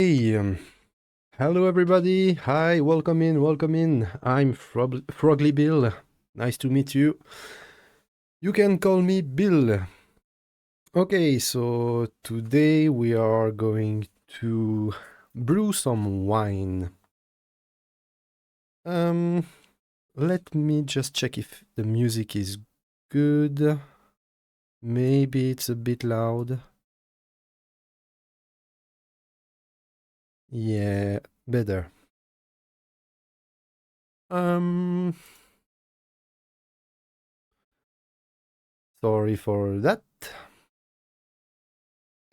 Hey, hello everybody. Hi, welcome in, welcome in. I'm FroglyBill. Nice to meet you. You can call me Bill. Okay, so today we are going to brew some wine. Um, Let me just check if the music is good. Maybe it's a bit loud. Yeah, better. Um, Sorry for that.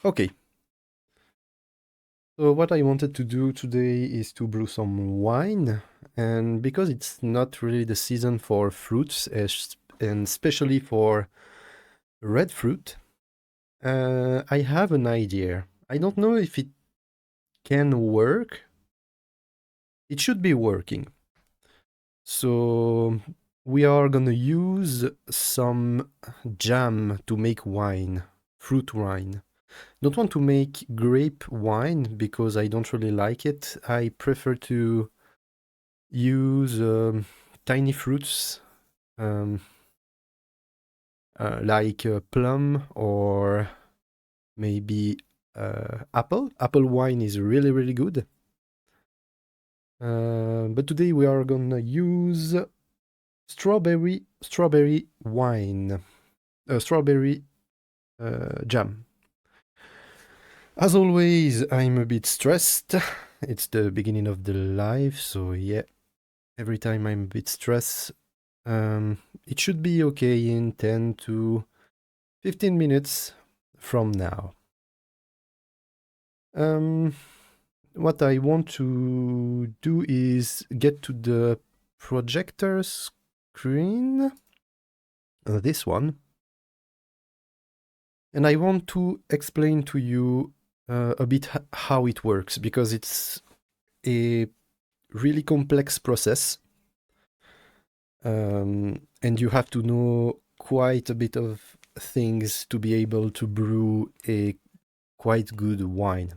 Okay. So what I wanted to do today is to brew some wine, and because it's not really the season for fruits, and especially for red fruit, I have an idea. I don't know if it can work. It should be working. So we are gonna use some jam to make wine, fruit wine. Don't want to make grape wine because I don't really like it. I prefer to use tiny fruits um, like plum or maybe apple. Apple wine is really, really good. But today we are gonna use strawberry wine, strawberry jam. As always, I'm a bit stressed. It's the beginning of the live, so yeah, every time I'm a bit stressed, it should be okay in 10 to 15 minutes from now. Um, what I want to do is get to the projector screen, this one, and I want to explain to you a bit how it works because it's a really complex process, and you have to know quite a bit of things to be able to brew a quite good wine.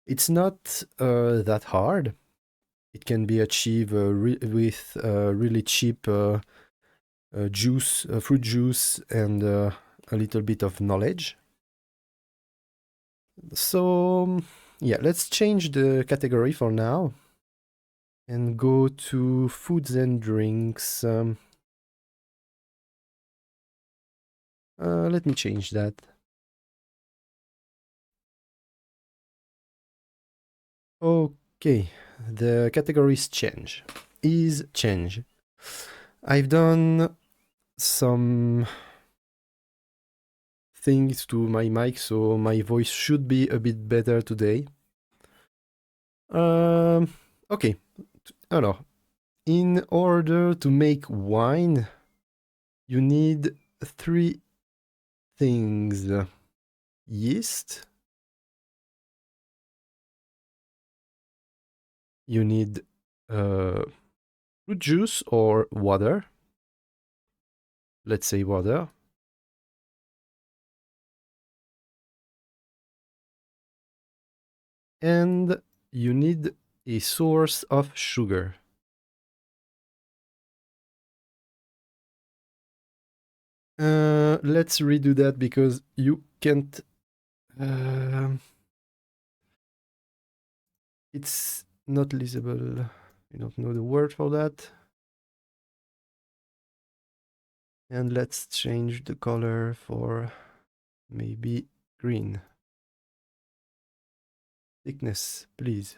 It's not that hard. It can be achieved with really cheap fruit juice, and a little bit of knowledge. So, yeah, let's change the category for now and go to foods and drinks. Let me change that. Okay, the categories change. Is change. I've done some things to my mic, so my voice should be a bit better today. Okay, alors, in order to make wine, you need three things: yeast, you need fruit juice or water, let's say water, and you need a source of sugar. Let's redo that because you can't. It's not legible. I don't know the word for that. And let's change the color for maybe green. Thickness, please.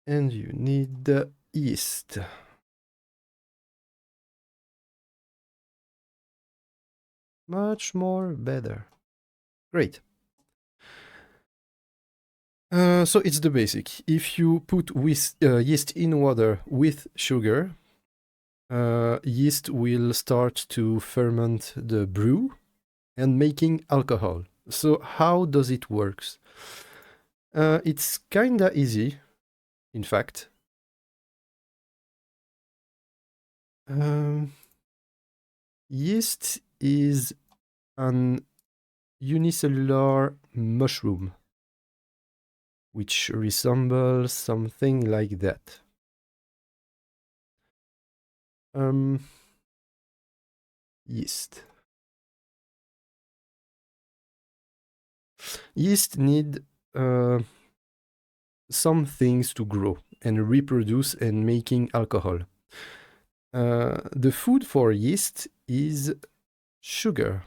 And you need the yeast. Much more better. Great. So it's the basic. If you put yeast in water with sugar, yeast will start to ferment the brew and making alcohol. So how does it works? It's kinda easy, in fact. Yeast is an unicellular mushroom, which resembles something like that. Yeast. Yeast need some things to grow and reproduce and making alcohol. The food for yeast is sugar.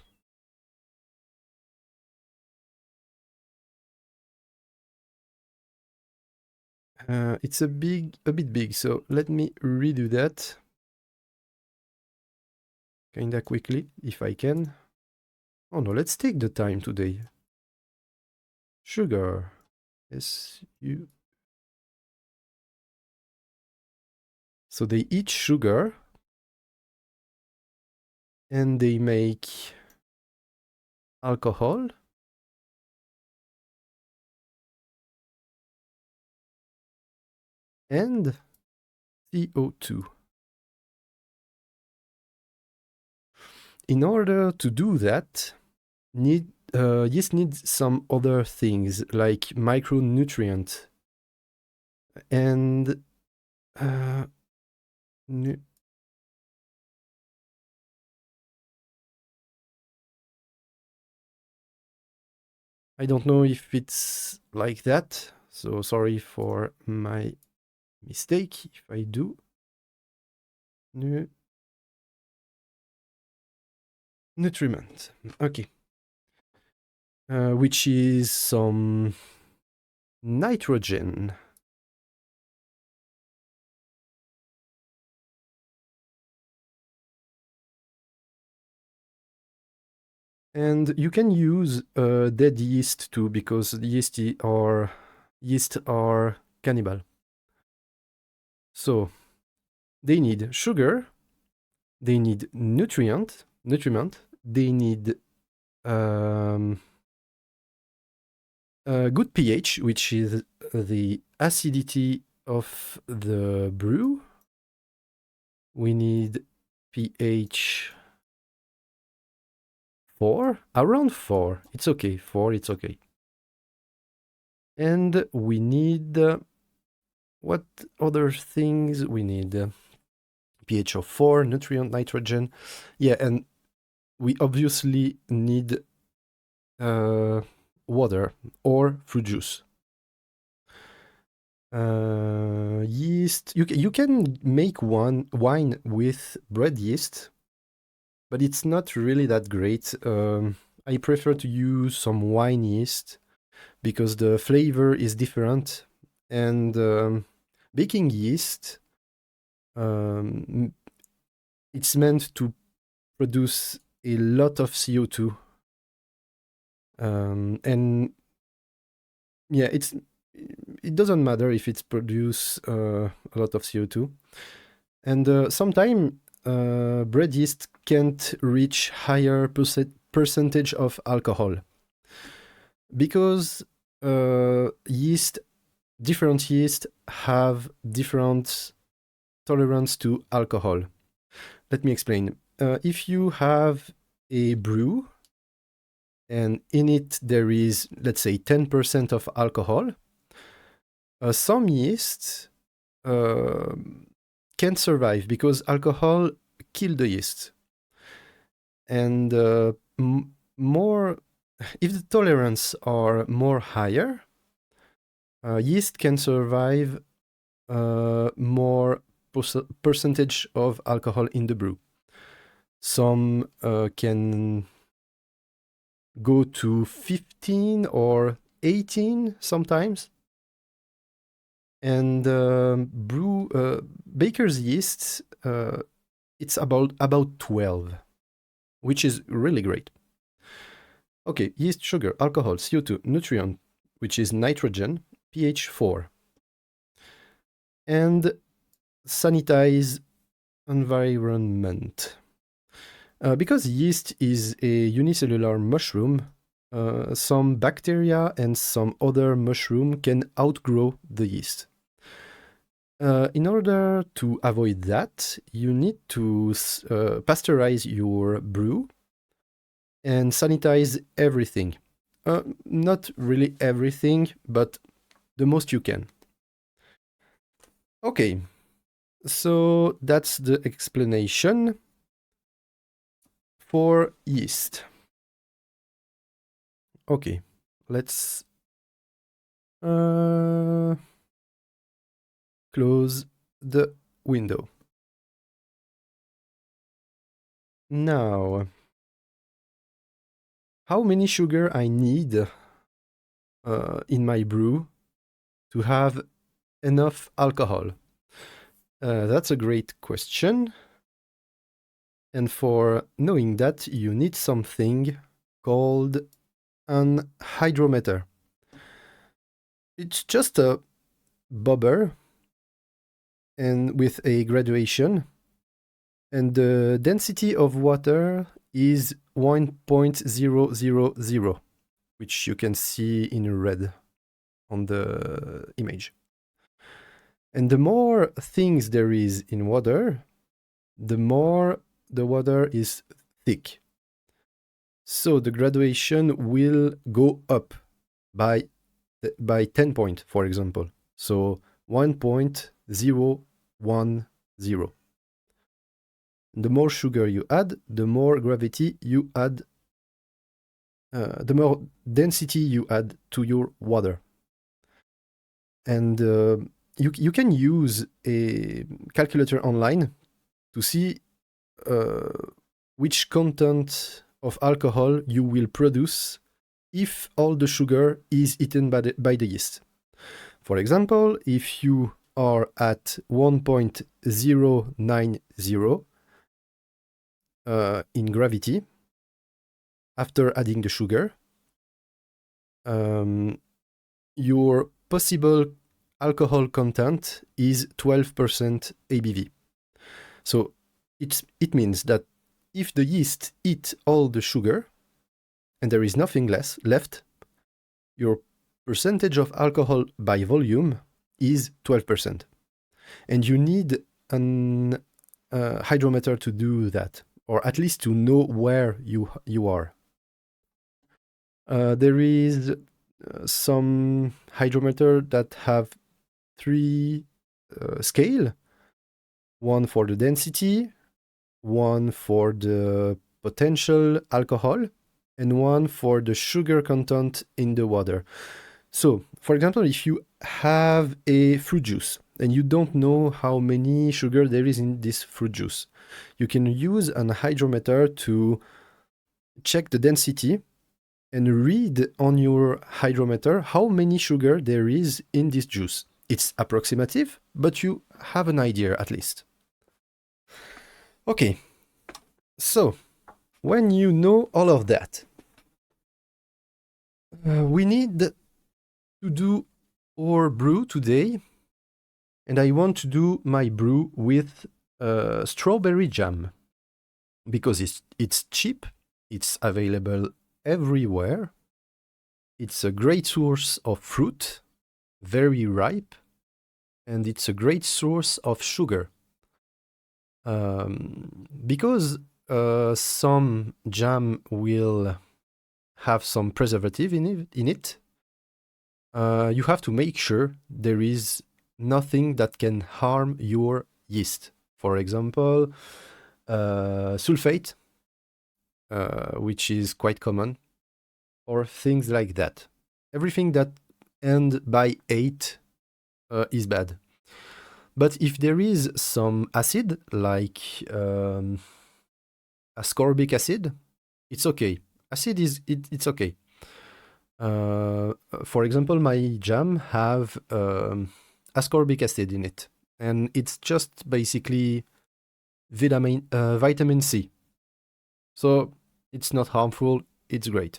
It's a bit big, so let me redo that kinda quickly if I can. Oh no, let's take the time today. Sugar. S-U. So they eat sugar and they make alcohol. And CO2. In order to do that, yeast needs some other things like micronutrient and I don't know if it's like that, so sorry for my mistake if I do. Nutriment, okay. Which is some nitrogen. And you can use dead yeast too, because yeast are cannibal. So they need sugar, they need nutriment, they need good pH, which is the acidity of the brew. We need pH 4, around 4. It's okay, 4, it's okay. And we need, what other things we need? pH of 4, nutrient, nitrogen. Yeah, and we obviously need water or fruit juice. Yeast, you can make wine with bread yeast, but it's not really that great. I prefer to use some wine yeast because the flavor is different, and baking yeast, it's meant to produce a lot of CO2, and yeah, it doesn't matter if it's produce a lot of CO2, and sometimes bread yeast can't reach higher percentage of alcohol because different yeast have different tolerance to alcohol. Let me explain. If you have a brew and in it there is, let's say, 10% of alcohol, some yeast can't survive because alcohol kill the yeast. And more, if the tolerance are more higher, yeast can survive more percentage of alcohol in the brew. Some can go to 15 or 18 sometimes. And baker's yeast, it's about 12, which is really great. Okay, yeast, sugar, alcohol, CO2, nutrient, which is nitrogen, pH 4. And sanitize environment. Because yeast is a unicellular mushroom, some bacteria and some other mushroom can outgrow the yeast. In order to avoid that, you need to pasteurize your brew and sanitize everything. Not really everything, but the most you can. Okay, so that's the explanation for yeast. Okay, let's close the window. Now, how many sugar I need in my brew to have enough alcohol? That's a great question. And for knowing that, you need something called an hydrometer. It's just a bobber and with a graduation, and the density of water is 1.000, which you can see in red on the image. And the more things there is in water, the more the water is thick. So the graduation will go up by 10 point, for example. So 1.010. The more sugar you add, the more gravity you add, the more density you add to your water. And you can use a calculator online to see which content of alcohol you will produce if all the sugar is eaten by the yeast. For example, if you are at 1.090 in gravity after adding the sugar, your possible alcohol content is 12% ABV. So it means that if the yeast eat all the sugar and there is nothing left, your percentage of alcohol by volume is 12%. And you need an hydrometer to do that, or at least to know where you are. There is some hydrometer that have 3 scale, one for the density, one for the potential alcohol, and one for the sugar content in the water. So, for example, if you have a fruit juice and you don't know how many sugar there is in this fruit juice, you can use an hydrometer to check the density and read on your hydrometer how many sugar there is in this juice. It's approximative, but you have an idea at least. Okay, so when you know all of that, we need to do our brew today, and I want to do my brew with strawberry jam because it's cheap, it's available everywhere, it's a great source of fruit, very ripe, and it's a great source of sugar. Because some jam will have some preservative in it, you have to make sure there is nothing that can harm your yeast. For example, sulfate, which is quite common, or things like that. Everything that ends by 8 is bad. But if there is some acid, like ascorbic acid, it's okay. Acid it's okay. For example, my jam have ascorbic acid in it, and it's just basically vitamin C. So it's not harmful, it's great.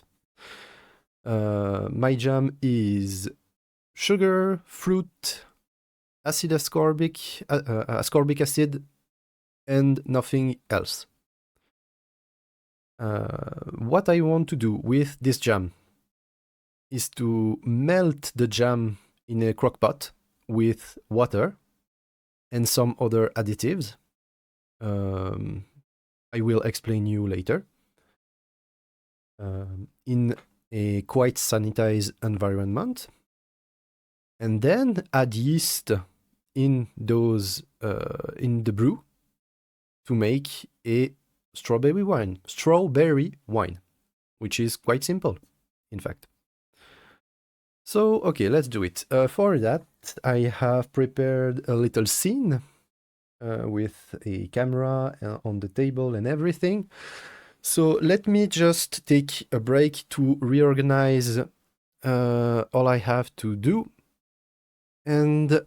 My jam is sugar, fruit, ascorbic acid, and nothing else. What I want to do with this jam is to melt the jam in a crock pot with water and some other additives. I will explain you later. in a quite sanitized environment, and then add yeast in those in the brew to make a strawberry wine, which is quite simple, in fact. So, okay, let's do it. For that, I have prepared a little scene with a camera on the table and everything. So let me just take a break to reorganize all I have to do, and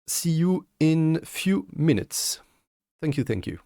see you in few minutes. Thank you, thank you.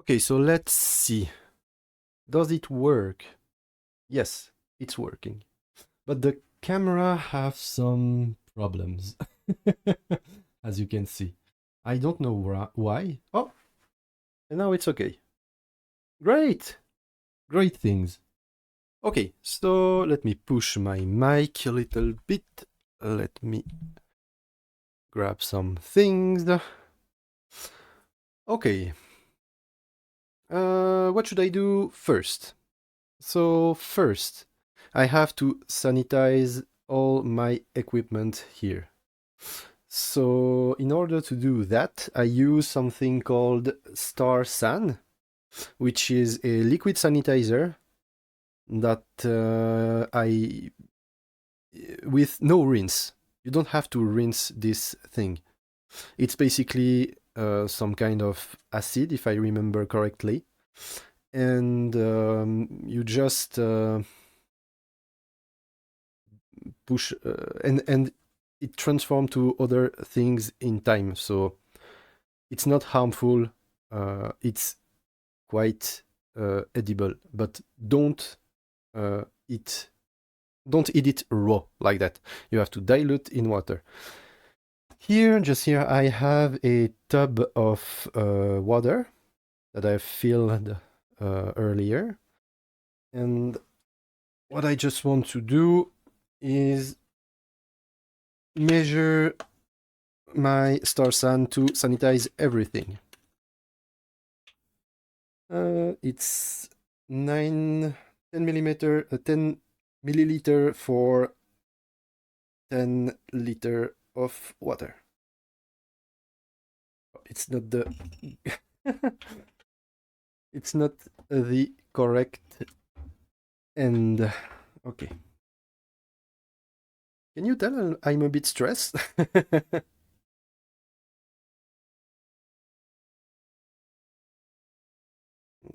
Okay, so let's see. Does it work? Yes, it's working. But the camera have some problems, as you can see. I don't know why. Oh, and now it's okay. Great! Great things. Okay, so let me push my mic a little bit. Let me grab some things. Okay. What should I do first? So first, I have to sanitize all my equipment here. So in order to do that, I use something called Star San, which is a liquid sanitizer that with no rinse. You don't have to rinse this thing. It's basically some kind of acid, if I remember correctly. And you just push and it transforms to other things in time. So it's not harmful. It's quite edible, but don't eat it raw like that. You have to dilute in water. Just here, I have a tub of water that I filled earlier. And what I just want to do is measure my star san to sanitize everything. It's 10 milliliter for 10 liter of water. It's not the it's not the correct end. Okay. Can you tell I'm a bit stressed?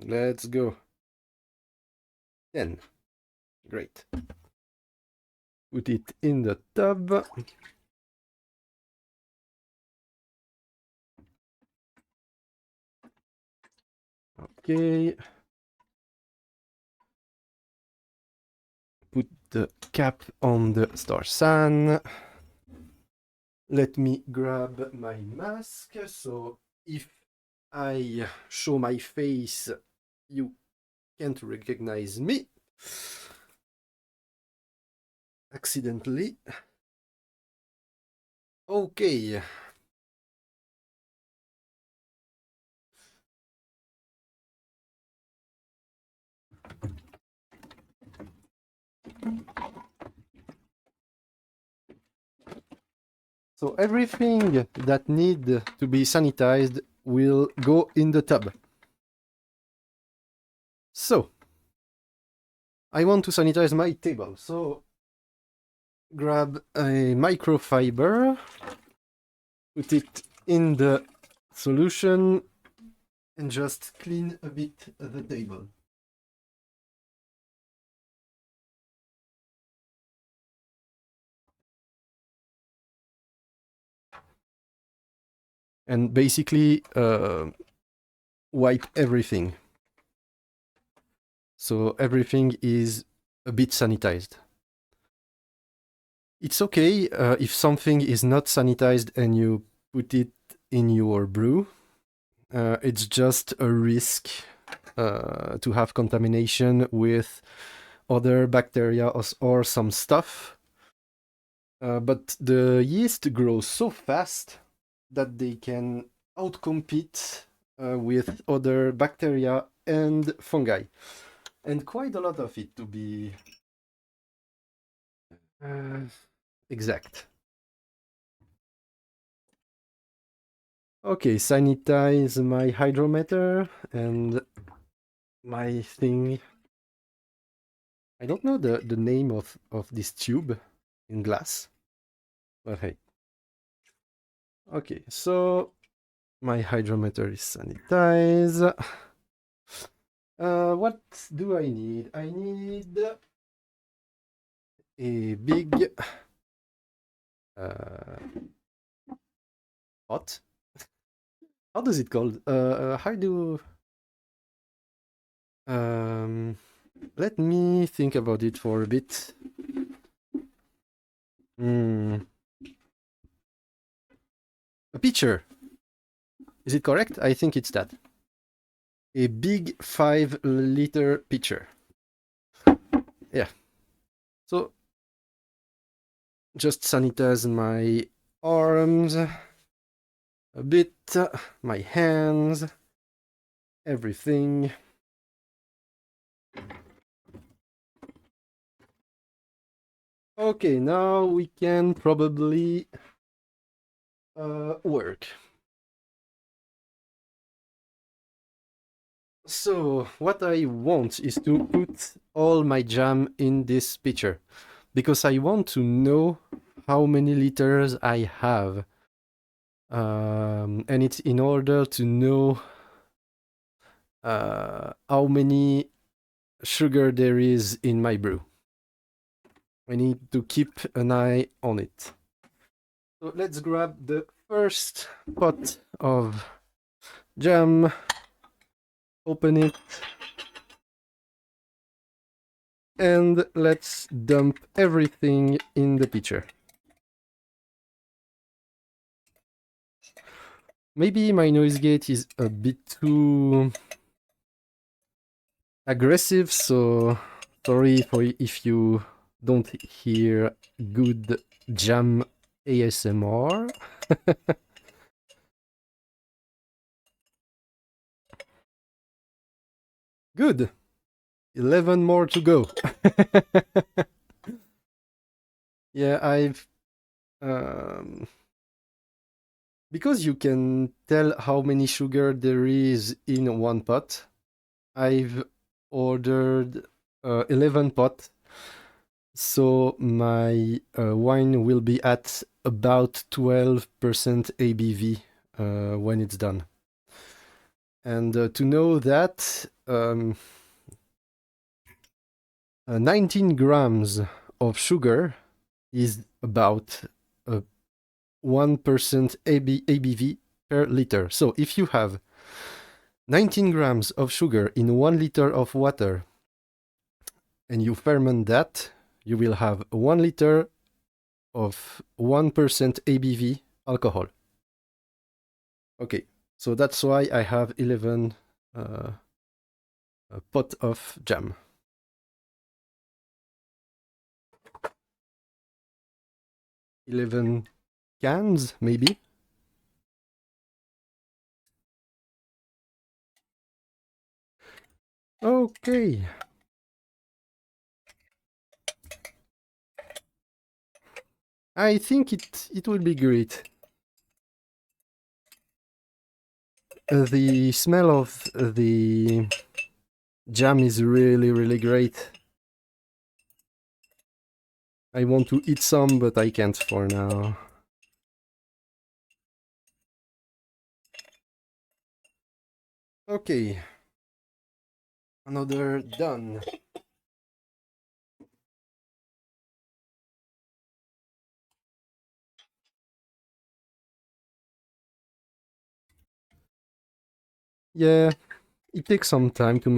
Let's go. 10. Great. Put it in the tub. Okay. Put the cap on the star san. Let me grab my mask. So if I show my face, you can't recognize me accidentally. Okay. So everything that need to be sanitized will go in the tub. So I want to sanitize my table. So grab a microfiber, put it in the solution, and just clean a bit the table. And basically wipe everything. So everything is a bit sanitized. It's okay if something is not sanitized and you put it in your brew. It's just a risk to have contamination with other bacteria or some stuff. But the yeast grows so fast that they can outcompete with other bacteria and fungi. And quite a lot of it, to be exact. Okay, sanitize my hydrometer and my thing. I don't know the name of this tube in glass, but hey. Okay, so my hydrometer is sanitized. What do I need? I need a big pot. How does it called? How do... let me think about it for a bit. A pitcher. Is it correct? I think it's that. A big 5-liter pitcher. Yeah. So just sanitize my arms a bit, my hands, everything. Okay, now we can probably work. So what I want is to put all my jam in this pitcher because I want to know how many liters I have. And it's in order to know how many sugar there is in my brew. I need to keep an eye on it. So let's grab the first pot of jam, open it, and let's dump everything in the pitcher. Maybe my noise gate is a bit too aggressive, so sorry for if you don't hear good jam ASMR. Good. 11 more to go. Yeah, I've because you can tell how many sugar there is in one pot, I've ordered 11 pot, so my wine will be at about 12% ABV when it's done. And to know that 19 grams of sugar is about 1% ABV per liter. So if you have 19 grams of sugar in 1 liter of water and you ferment that, you will have 1 liter of 1% ABV alcohol. Okay, so that's why I have 11 pot of jam. 11 cans, maybe. Okay. I think it will be great. The smell of the jam is really, really great. I want to eat some, but I can't for now. Okay. Another done. Yeah, it takes some time to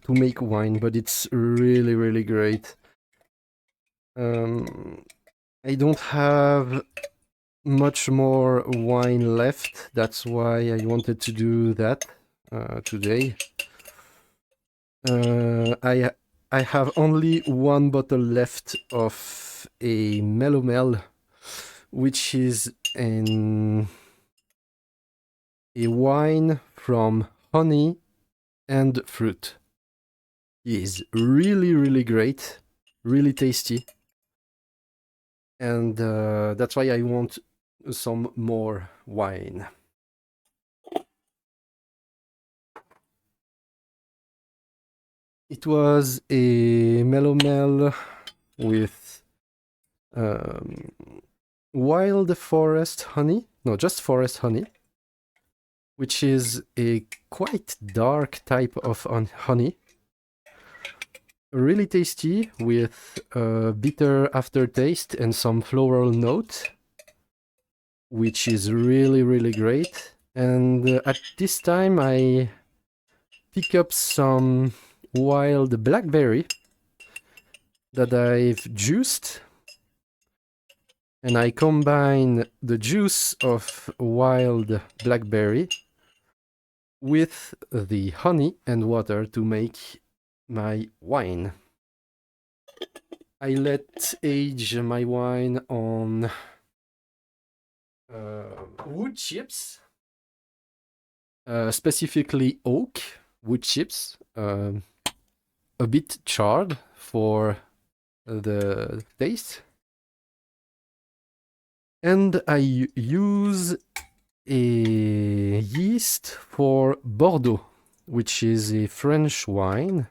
make wine, but it's really, really great. I don't have much more wine left. That's why I wanted to do that today. I have only one bottle left of a melomel, which is a wine from honey and fruit. It is really, really great, really tasty, and that's why I want some more wine. It was a melomel with wild forest honey, no, just forest honey, which is a quite dark type of honey. Really tasty with a bitter aftertaste and some floral note, which is really, really great. And at this time I pick up some wild blackberry that I've juiced, and I combine the juice of wild blackberry with the honey and water to make my wine. I let age my wine on wood chips, specifically oak wood chips, a bit charred for the taste. And I use a yeast for Bordeaux, which is a French wine.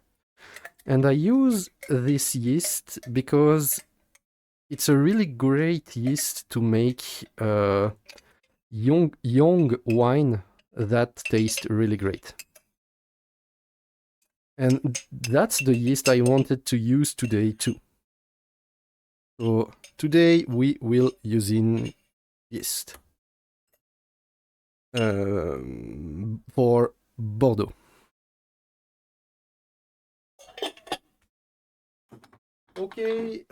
And I use this yeast because it's a really great yeast to make young wine that tastes really great. And that's the yeast I wanted to use today too. So today we will using yeast for Bordeaux. Okay.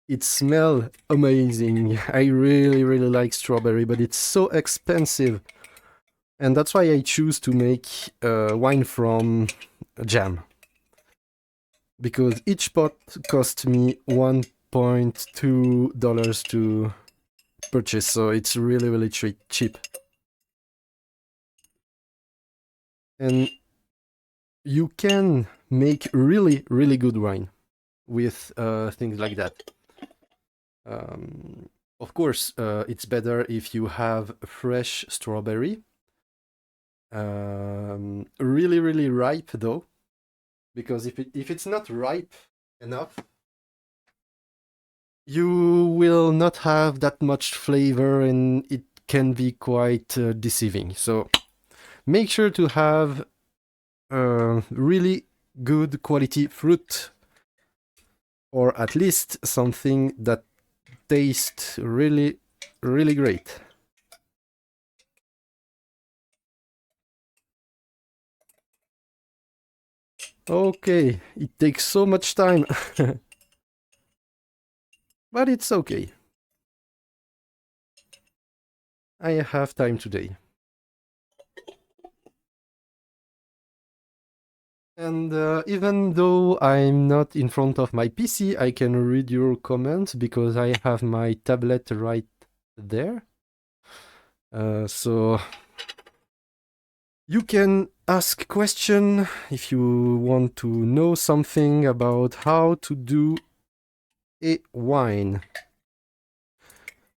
It smells amazing. I really like strawberry, but it's so expensive. And that's why I choose to make wine from jam. Because each pot cost me $1.2 to purchase, so it's really cheap. And you can make really good wine with things like that. Of course, it's better if you have fresh strawberry. Really ripe though, because if it's not ripe enough, you will not have that much flavor and it can be quite deceiving. So make sure to have really good quality fruit, or at least something that tastes really great. Okay, it takes so much time, but it's okay. I have time today. And even though I'm not in front of my PC, I can read your comments because I have my tablet right there. So you can ask question if you want to know something about how to do a wine.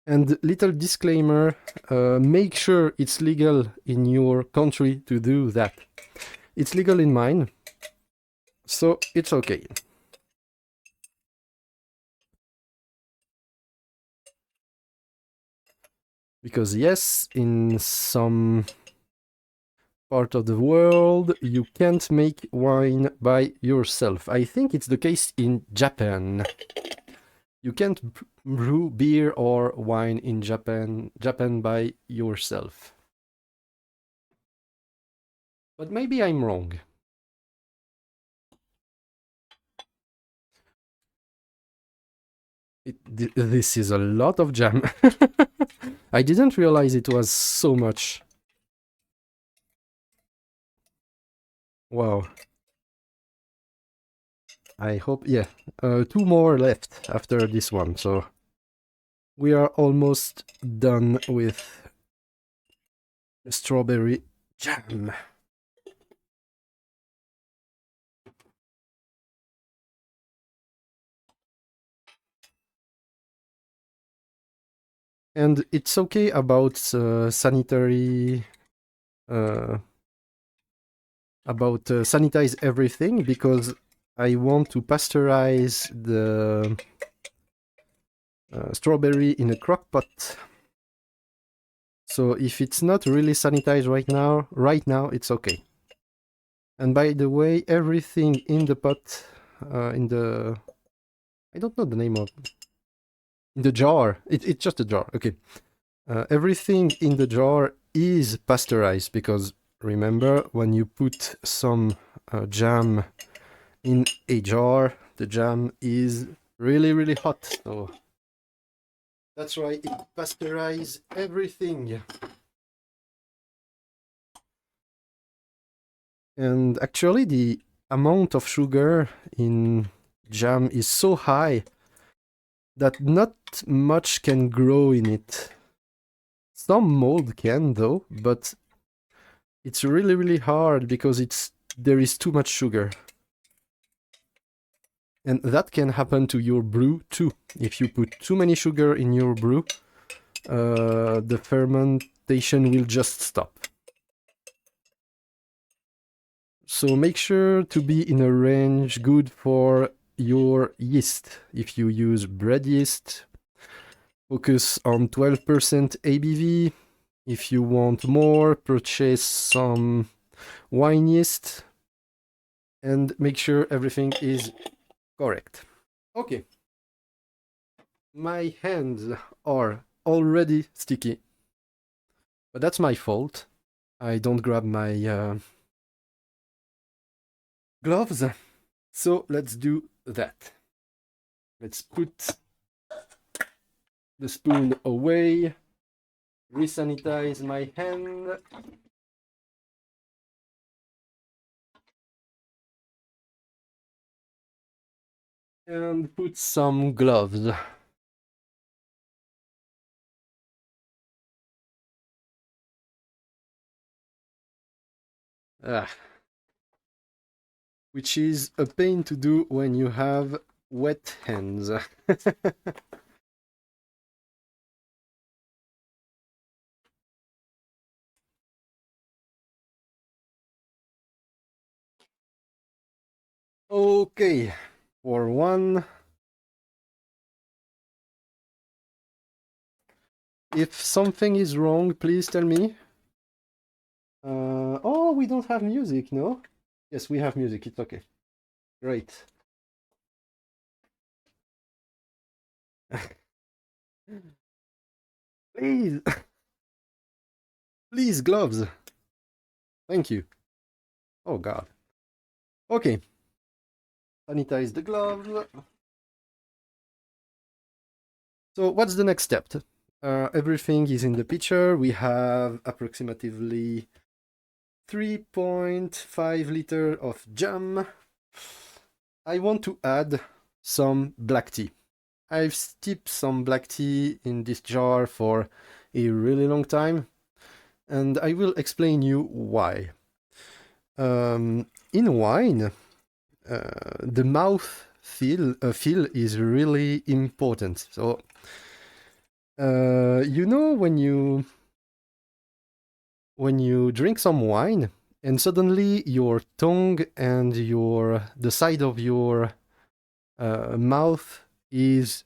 And little disclaimer, make sure it's legal in your country to do that. It's legal in mine, so it's okay. Because yes, in some part of the world, you can't make wine by yourself. I think it's the case in Japan. You can't brew beer or wine in Japan by yourself. But maybe I'm wrong. This is a lot of jam. I didn't realize it was so much. Wow. I hope, yeah, 2 more left after this one, so we are almost done with strawberry jam. And it's okay about sanitary, sanitize everything, because I want to pasteurize the strawberry in a crock pot. So if it's not really sanitized right now it's okay. And by the way, everything in the pot, in the, I don't know the name of, in the jar, it's just a jar, okay. Everything in the jar is pasteurized, because remember, when you put some jam in a jar, the jam is really hot, so that's why it pasteurizes everything. And actually the amount of sugar in jam is so high that not much can grow in it. Some mold can though, but it's really hard because there is too much sugar. And that can happen to your brew too. If you put too many sugar in your brew, the fermentation will just stop. So make sure to be in a range good for your yeast. If you use bread yeast, focus on 12% ABV. If you want more, purchase some wine yeast, and make sure everything is correct. Okay. My hands are already sticky, but that's my fault. I don't grab my gloves, so let's do that. Let's put the spoon away, resanitize my hand. And put some gloves. Ah, which is a pain to do when you have wet hands. Okay, for one. If something is wrong, please tell me. Oh, we don't have music, no? Yes, we have music, it's okay. Great. Please, please, gloves. Thank you. Oh, God. Okay. Sanitize the gloves. So what's the next step? Everything is in the picture. We have approximately 3.5 liter of jam. I want to add some black tea. I've steeped some black tea in this jar for a really long time, and I will explain you why. In wine, the mouth feel is really important. So, you know, when you drink some wine and suddenly your tongue and the side of your mouth is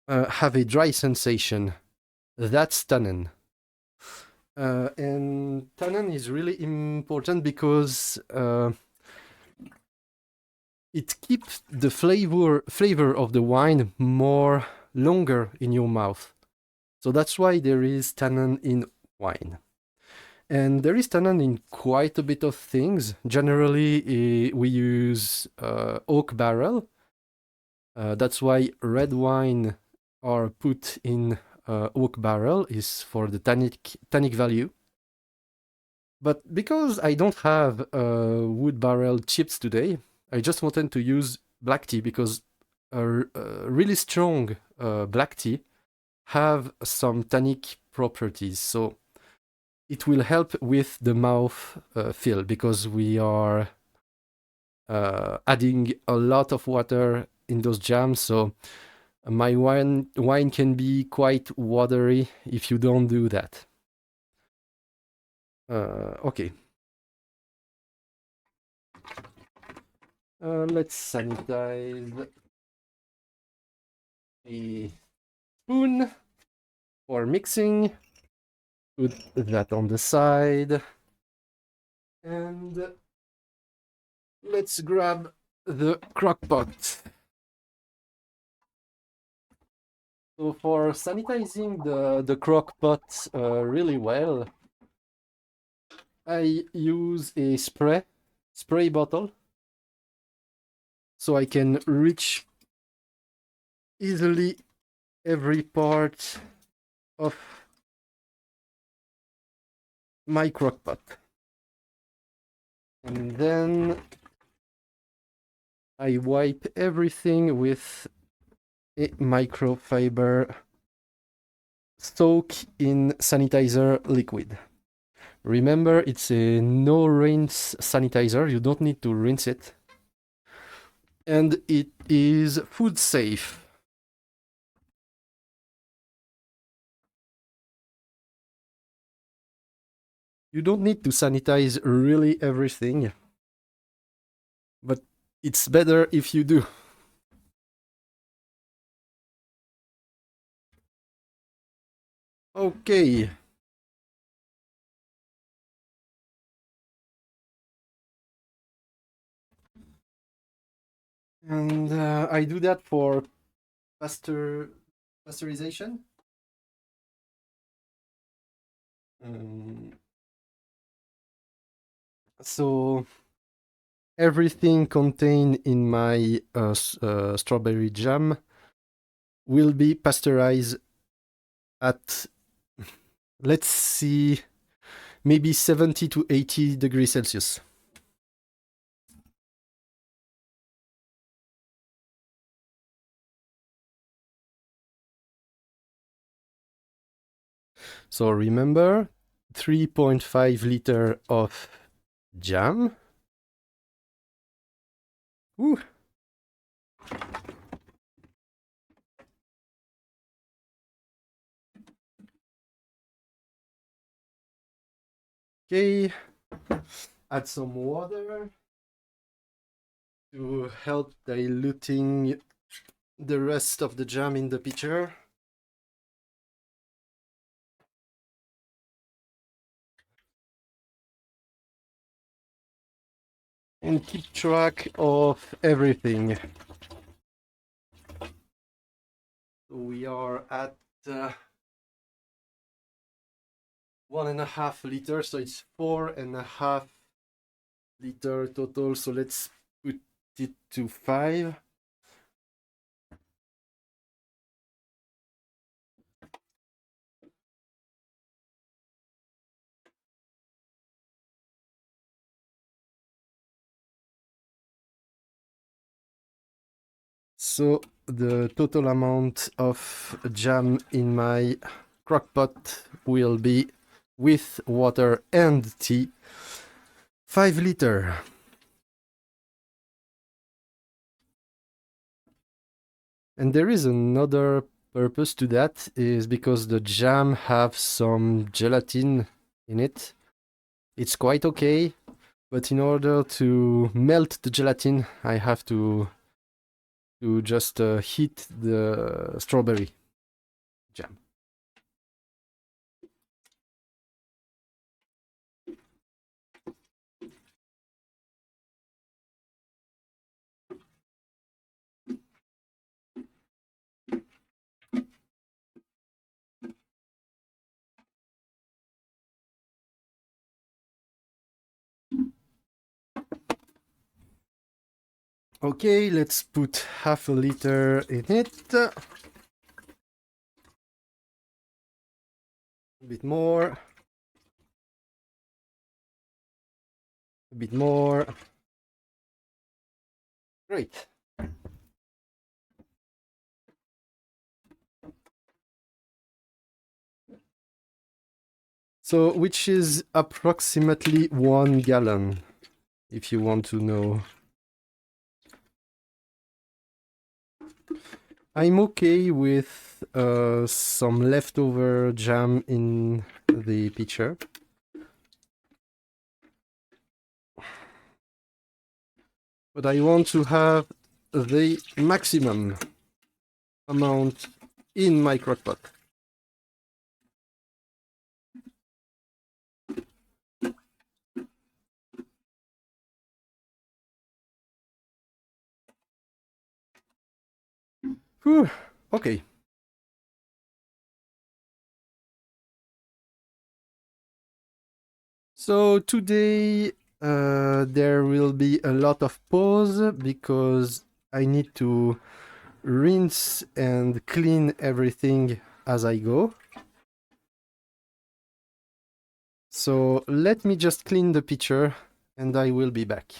have a dry sensation, that's tannin. And tannin is really important because it keeps the flavor of the wine more longer in your mouth. So that's why there is tannin in wine. And there is tannin in quite a bit of things. Generally, we use oak barrel. That's why red wine are put in oak barrel is for the tannic value. But because I don't have wood barrel chips today, I just wanted to use black tea because a really strong black tea have some tannic properties. So it will help with the mouth feel because we are adding a lot of water in those jams. So my wine can be quite watery if you don't do that. Okay. Let's sanitize a spoon for mixing. Put that on the side. And let's grab the crock pot. So for sanitizing the crock pot really well, I use a spray bottle so I can reach easily every part of my crock pot. And then I wipe everything with a microfiber soak in sanitizer liquid. Remember, it's a no rinse sanitizer, you don't need to rinse it. And it is food safe. You don't need to sanitize really everything, but it's better if you do. Okay. And I do that for pasteurization. So everything contained in my strawberry jam will be pasteurized at, let's see, maybe 70 to 80 degrees Celsius. So remember, 3.5 liter of jam. Ooh. Okay, add some water to help diluting the rest of the jam in the pitcher. And keep track of everything. So we are at 1.5 liters, so it's 4.5 liter total. So let's put it to 5. So the total amount of jam in my crockpot will be, with water and tea, 5 liter. And there is another purpose to that, is because the jam have some gelatin in it. It's quite okay, but in order to melt the gelatin, I have to just heat the strawberry jam. Okay, let's put half a liter in it. A bit more. A bit more. Great. So, which is approximately 1 gallon, if you want to know. I'm okay with some leftover jam in the pitcher. But I want to have the maximum amount in my crockpot. Whew, okay. So today there will be a lot of pause because I need to rinse and clean everything as I go. So let me just clean the pitcher and I will be back.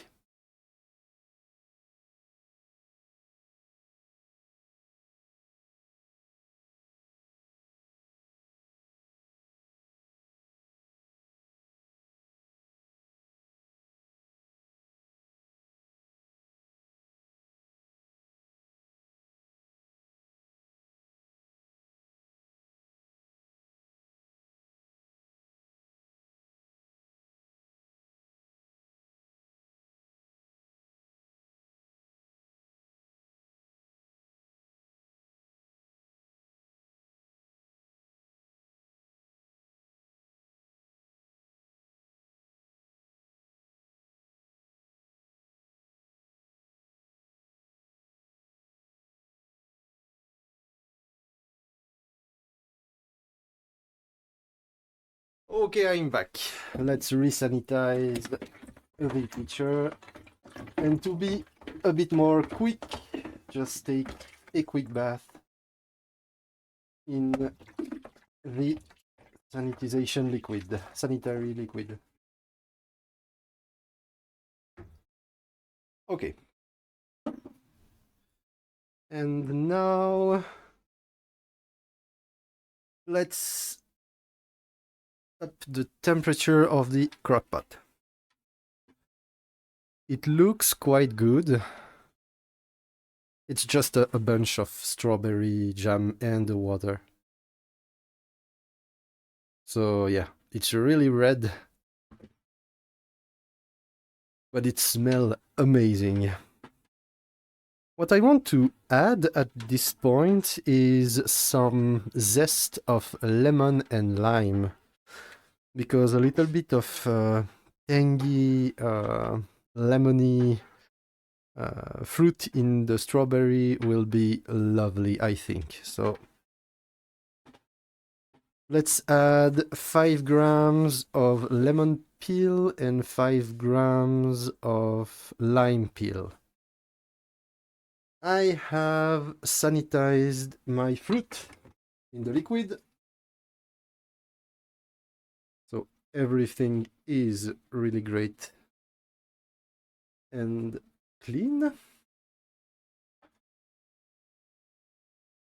Okay, I'm back. Let's resanitize the picture. And to be a bit more quick, just take a quick bath in the sanitization liquid, sanitary liquid. Okay. And now let's up the temperature of the crockpot. It looks quite good. It's just a bunch of strawberry jam and the water. So yeah, it's really red, but it smells amazing. What I want to add at this point is some zest of lemon and lime, because a little bit of tangy, lemony fruit in the strawberry will be lovely, I think. So let's add 5 grams of lemon peel and 5 grams of lime peel. I have sanitized my fruit in the liquid, so everything is really great and clean.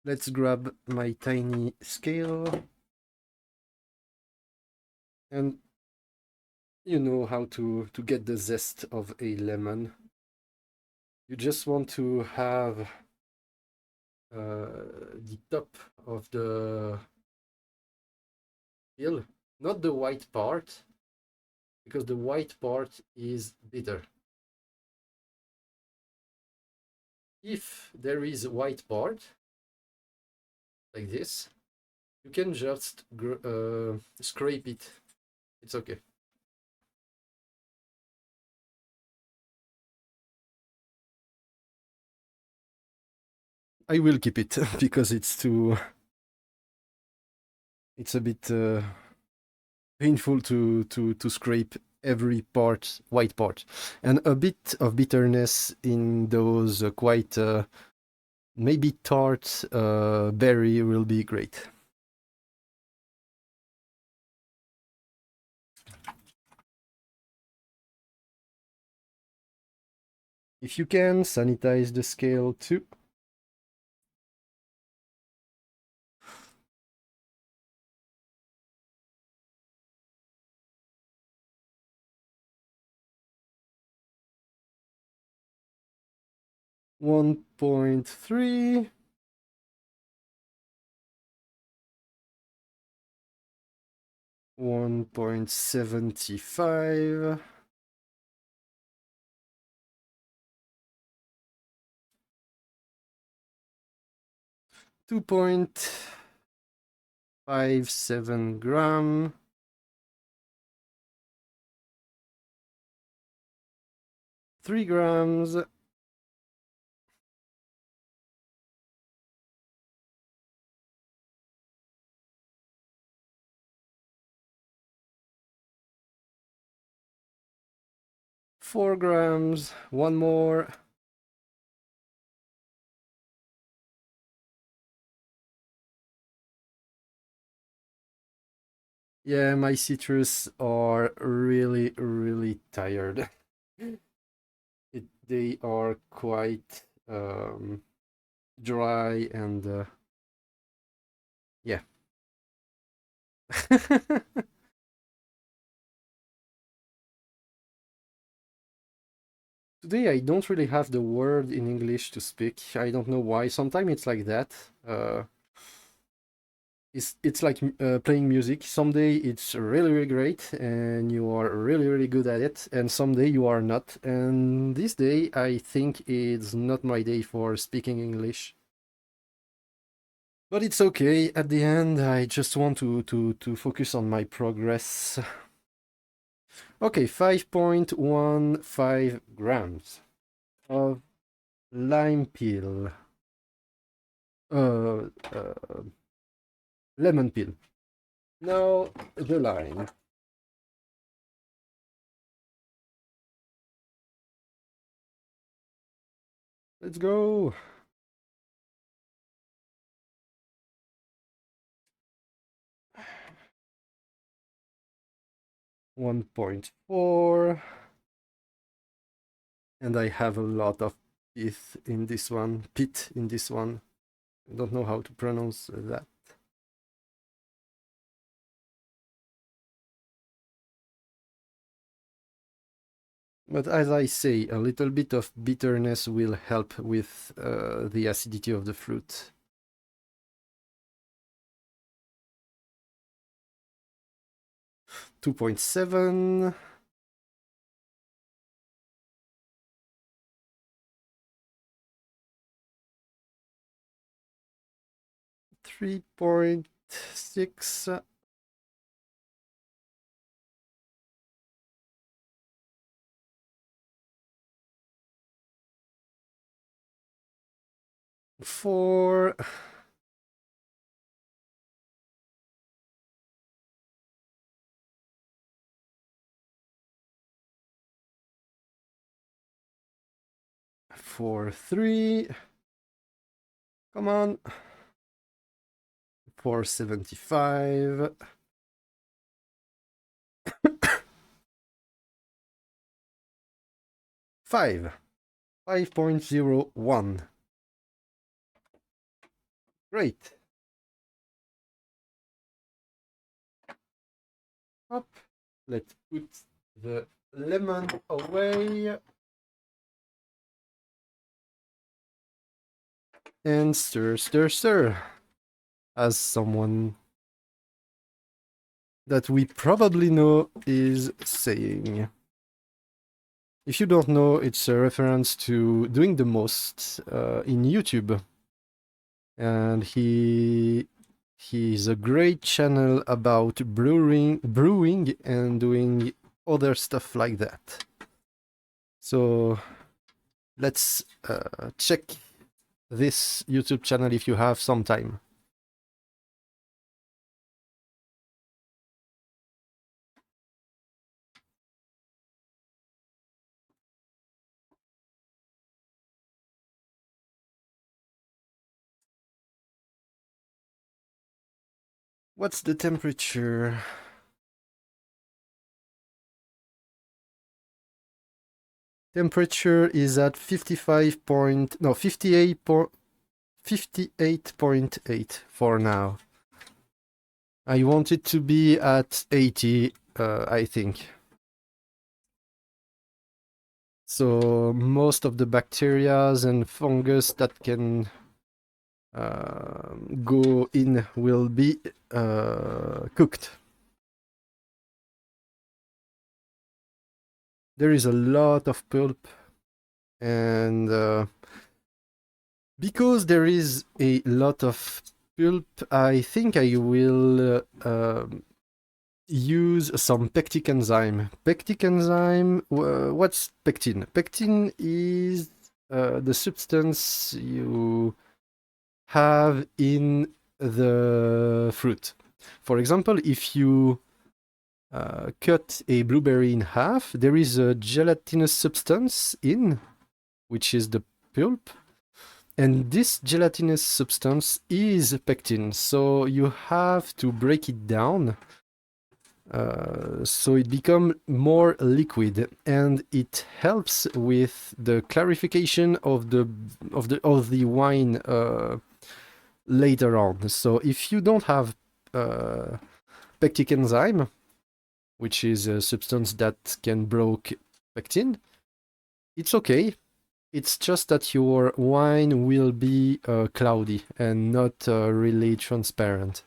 Let's grab my tiny scale, and you know how to get the zest of a lemon. You just want to have the top of the peel, not the white part, because the white part is bitter. If there is a white part, like this, you can just scrape it. It's okay. I will keep it because it's a bit painful to scrape every part, white part, and a bit of bitterness in those quite maybe tart berry will be great. If you can, sanitize the scale too. One 1.3. 1.75. 2.57 gram. 3 grams. 4 grams. One more. Yeah, my citrus are really, really tired. They are quite dry and yeah. Today I don't really have the word in English to speak. I don't know why. Sometimes it's like that. It's like playing music. Someday it's really, really great and you are really, really good at it, and someday you are not. And this day I think it's not my day for speaking English. But it's okay. At the end, I just want to focus on my progress. Okay, 5.15 grams of lime peel. Uh, uh, Lemon peel. Now the lime. Let's go. .4, and I have a lot of pith in this one. Pit in this one. I don't know how to pronounce that. But as I say, a little bit of bitterness will help with the acidity of the fruit. .7. 3.6. 4. 4.3. Come on. 4.75. 5. 5.01. Great. Up. Let's put the lemon away. And stir, stir, stir. As someone that we probably know is saying. If you don't know, it's a reference to Doing the Most in YouTube. And he's a great channel about brewing and doing other stuff like that. So let's check this YouTube channel if you have some time. What's the temperature? Temperature is at 58.8 for now. I want it to be at 80, I think. So most of the bacteria and fungus that can go in will be cooked. There is a lot of pulp, and because there is a lot of pulp, I think I will use some pectic enzyme. Pectic enzyme, what's pectin? Pectin is the substance you have in the fruit. For example, if you cut a blueberry in half, there is a gelatinous substance in, which is the pulp, and this gelatinous substance is pectin. So you have to break it down so it becomes more liquid, and it helps with the clarification of the wine later on. So if you don't have pectic enzyme, which is a substance that can break pectin, it's okay. It's just that your wine will be cloudy and not really transparent.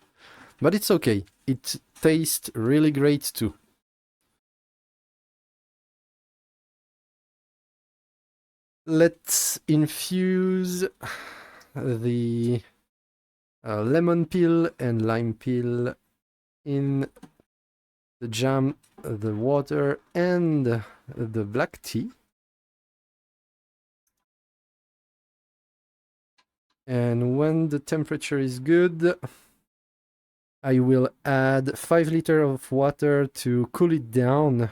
But it's okay. It tastes really great too. Let's infuse the lemon peel and lime peel in the jam, the water, and the black tea. And when the temperature is good, I will add 5 liters of water to cool it down.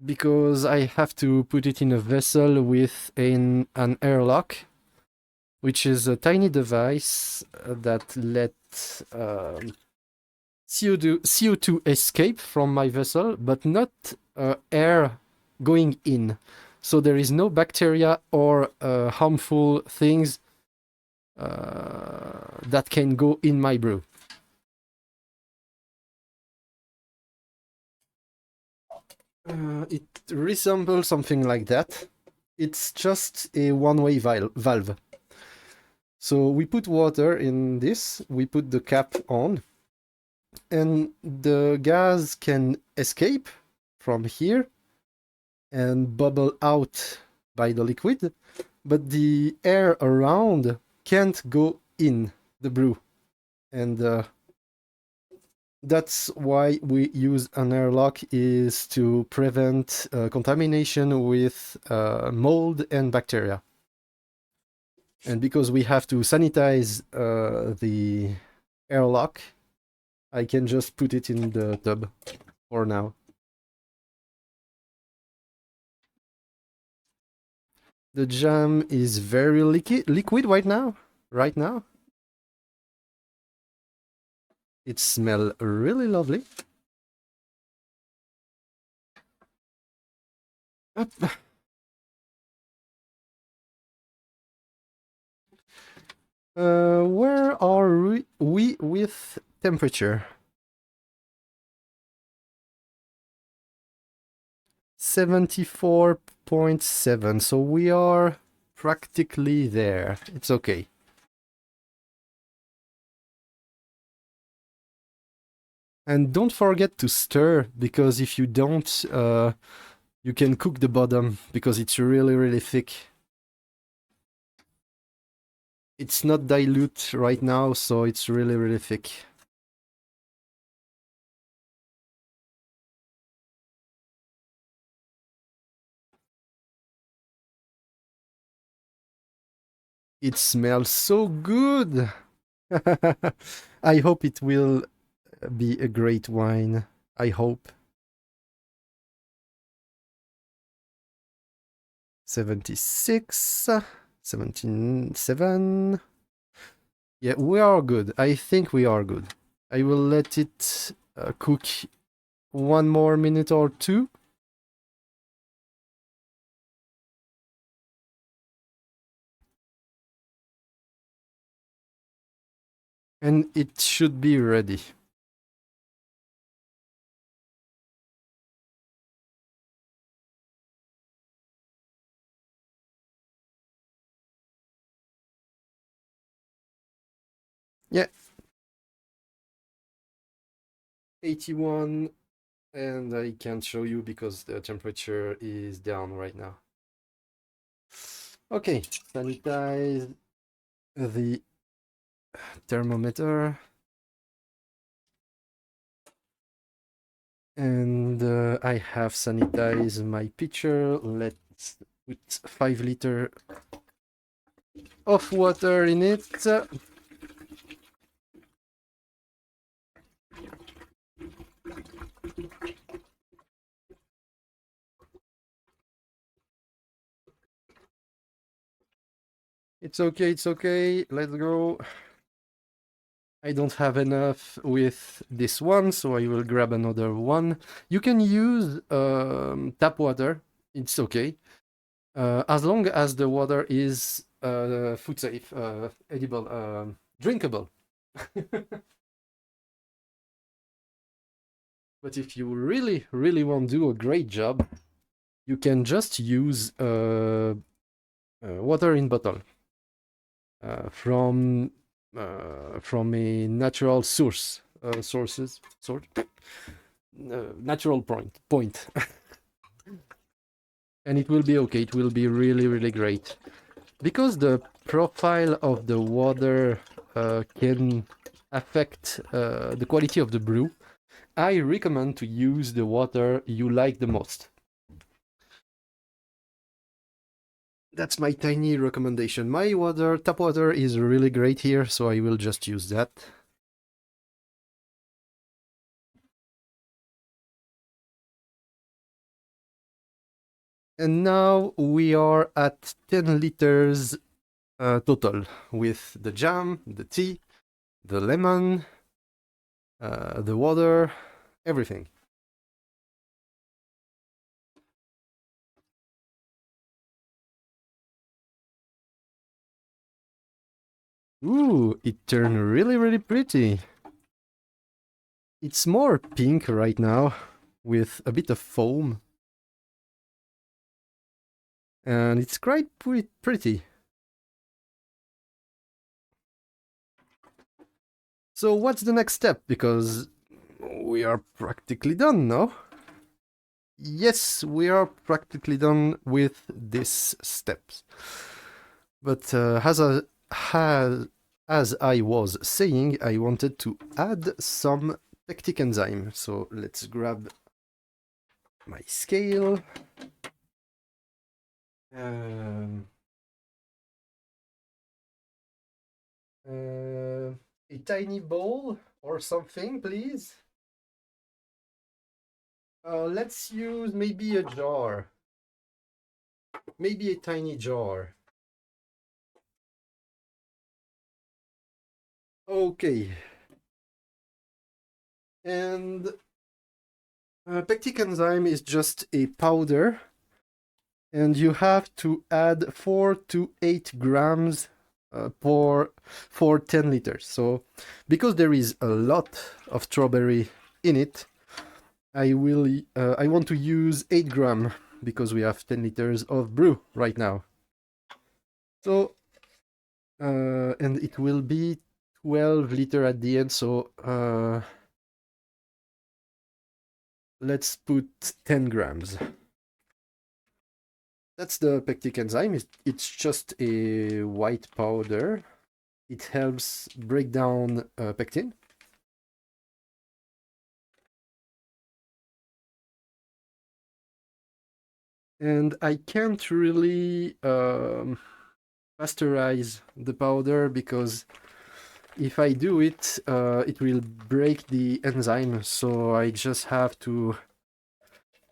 because I have to put it in a vessel with an airlock, which is a tiny device that lets CO2 escape from my vessel, but not air going in. So there is no bacteria or harmful things that can go in my brew. It resembles something like that. It's just a one-way valve. So we put water in this, we put the cap on, and the gas can escape from here and bubble out by the liquid, but the air around can't go in the brew. And that's why we use an airlock, is to prevent contamination with mold and bacteria. And because we have to sanitize the airlock, I can just put it in the tub for now. The jam is very liquid right now. It smells really lovely. Up. Where are we with temperature? 74.7, so we are practically there. It's okay. And don't forget to stir, because if you don't, you can cook the bottom, because it's really thick. It's not dilute right now, so it's really thick. It smells so good. I hope it will be a great wine. I hope. 76, 77. Yeah, we are good. I think we are good. I will let it cook one more minute or two. And it should be ready. Yeah. 81, and I can't show you because the temperature is down right now. Okay, sanitize the thermometer. And I have sanitized my pitcher. Let's put 5 liters of water in it. It's okay. Let's go. I don't have enough with this one, so I will grab another one. You can use tap water. It's okay. As long as the water is food safe, edible, drinkable. But if you really want to do a great job, you can just use water in bottle from a natural natural point. And it will be okay. It will be really great, because the profile of the water can affect the quality of the brew. I recommend to use the water you like the most. That's my tiny recommendation. My tap water is really great here, so I will just use that. And now we are at 10 liters total, with the jam, the tea, the lemon, the water, everything. Ooh, it turned really, really pretty. It's more pink right now, with a bit of foam. And it's quite pretty. So what's the next step? Because we are practically done now. Yes, we are practically done with these steps. But as I was saying, I wanted to add some pectic enzyme. So let's grab my scale. Um, a tiny bowl or something, please. Let's use maybe a jar. Maybe a tiny jar. Okay. And pectic enzyme is just a powder, and you have to add 4 to 8 grams for 10 liters. So, because there is a lot of strawberry in it, I want to use 8 gram because we have 10 liters of brew right now. So, and it will be 12 liter at the end. So, let's put 10 grams. That's the pectic enzyme. It's just a white powder. It helps break down pectin. And I can't really pasteurize the powder because if I do it, it will break the enzyme. So I just have to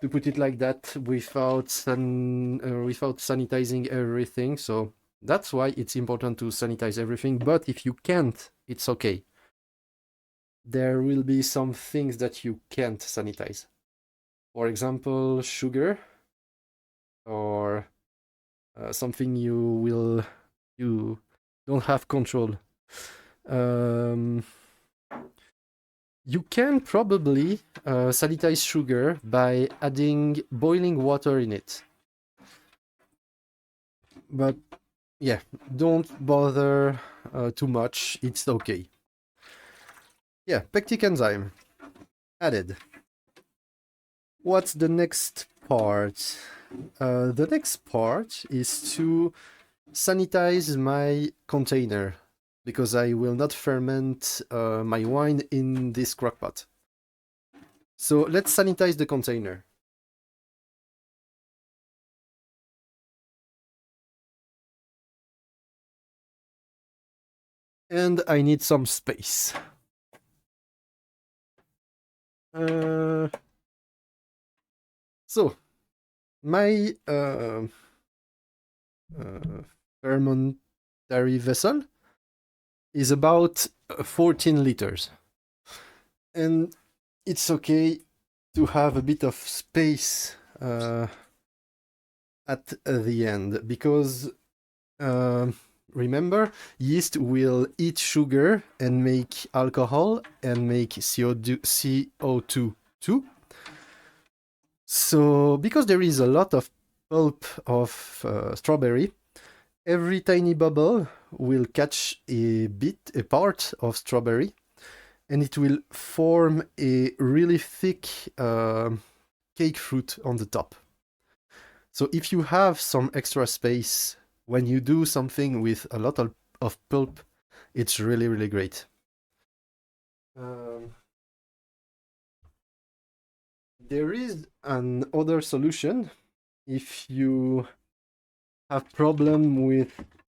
put it like that without sanitizing everything. So that's why it's important to sanitize everything. But if you can't, it's okay. There will be some things that you can't sanitize. For example, sugar, or something you don't have control. Um, you can probably sanitize sugar by adding boiling water in it. But yeah, don't bother too much, it's okay. Yeah, pectic enzyme added. What's the next part? The next part is to sanitize my container, because I will not ferment my wine in this crockpot. So let's sanitize the container. And I need some space. Uh, so, my fermentary vessel is about 14 liters. And it's okay to have a bit of space at the end, because remember, yeast will eat sugar and make alcohol and make CO2 too. So, because there is a lot of pulp of strawberry, every tiny bubble will catch a part of strawberry, and it will form a really thick cake fruit on the top. So if you have some extra space when you do something with a lot of pulp, it's really, really great. There is another solution if you have problem with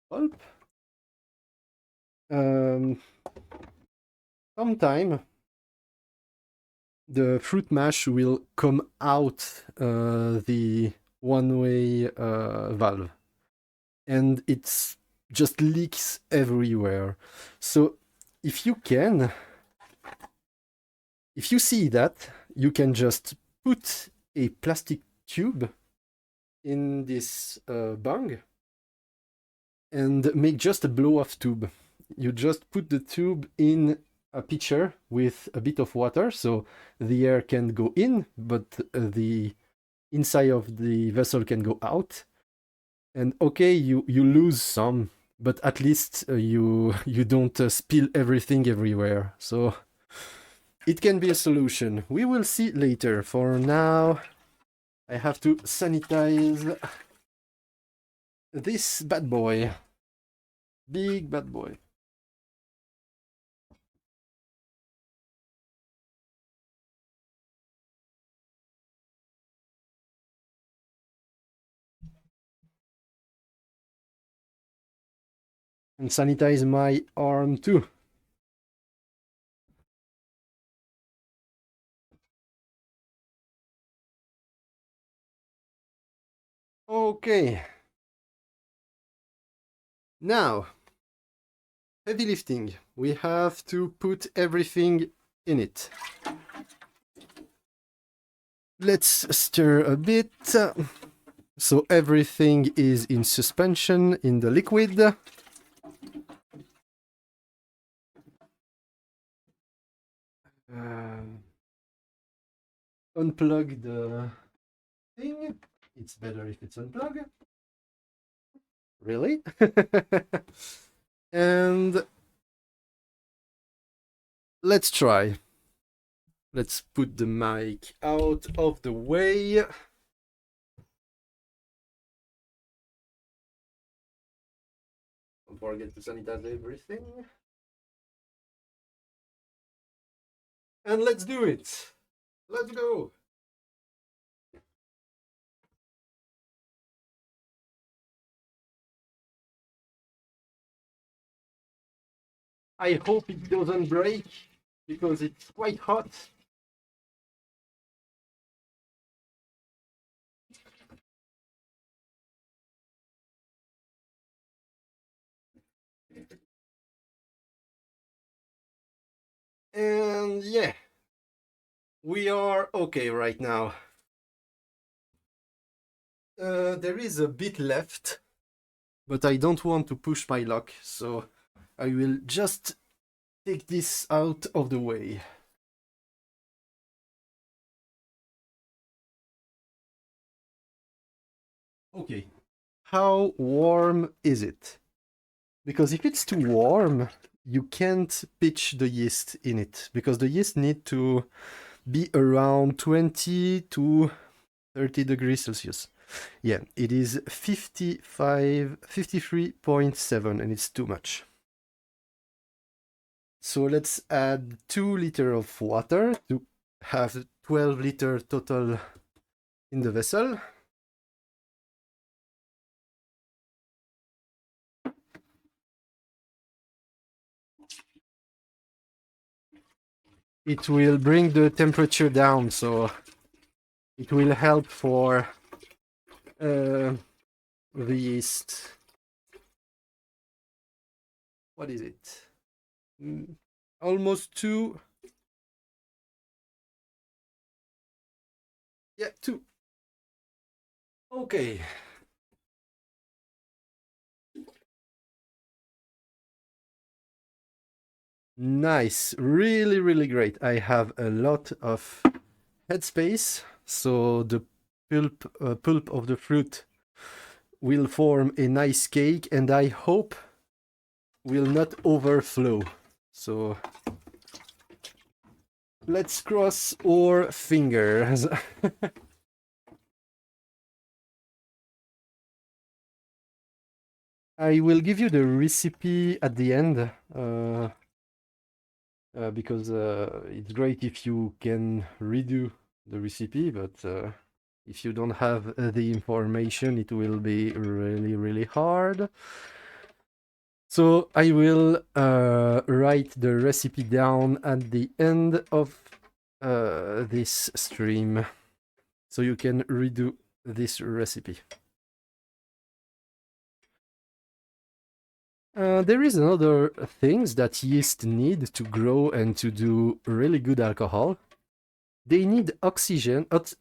pulp. Sometime the fruit mash will come out the one-way valve, and it's just leaks everywhere. So if you see that, you can just put a plastic tube in this bung and make just a blow-off tube. You just put the tube in a pitcher with a bit of water, so the air can go in, but the inside of the vessel can go out. And okay, you lose some, but at least you don't spill everything everywhere. So it can be a solution. We will see later. For now, I have to sanitize this bad boy. Big bad boy. And sanitize my arm too. Okay. Now, heavy lifting. We have to put everything in it. Let's stir a bit. So everything is in suspension in the liquid. Unplug the thing. It's better if it's unplugged. Really? And let's try. Let's put the mic out of the way. Don't forget to sanitize everything. And let's do it. Let's go. I hope it doesn't break because it's quite hot. And yeah, we are okay right now. There is a bit left, but I don't want to push my luck, so I will just take this out of the way. Okay, how warm is it? Because if it's too warm, you can't pitch the yeast in it, because the yeast need to be around 20 to 30 degrees Celsius. Yeah, it is 53.7 and it's too much. So let's add 2 liters of water to have 12 liters total in the vessel. It will bring the temperature down, so it will help for the yeast. What is it? Almost 2. Yeah, 2. Okay. Nice, really, really great. I have a lot of headspace, so the pulp of the fruit will form a nice cake, and I hope will not overflow. So let's cross our fingers. I will give you the recipe at the end, because it's great if you can redo the recipe, but if you don't have the information, it will be really, really hard. So I will write the recipe down at the end of this stream, so you can redo this recipe. There is another things that yeast need to grow and to do really good alcohol. They need oxygen at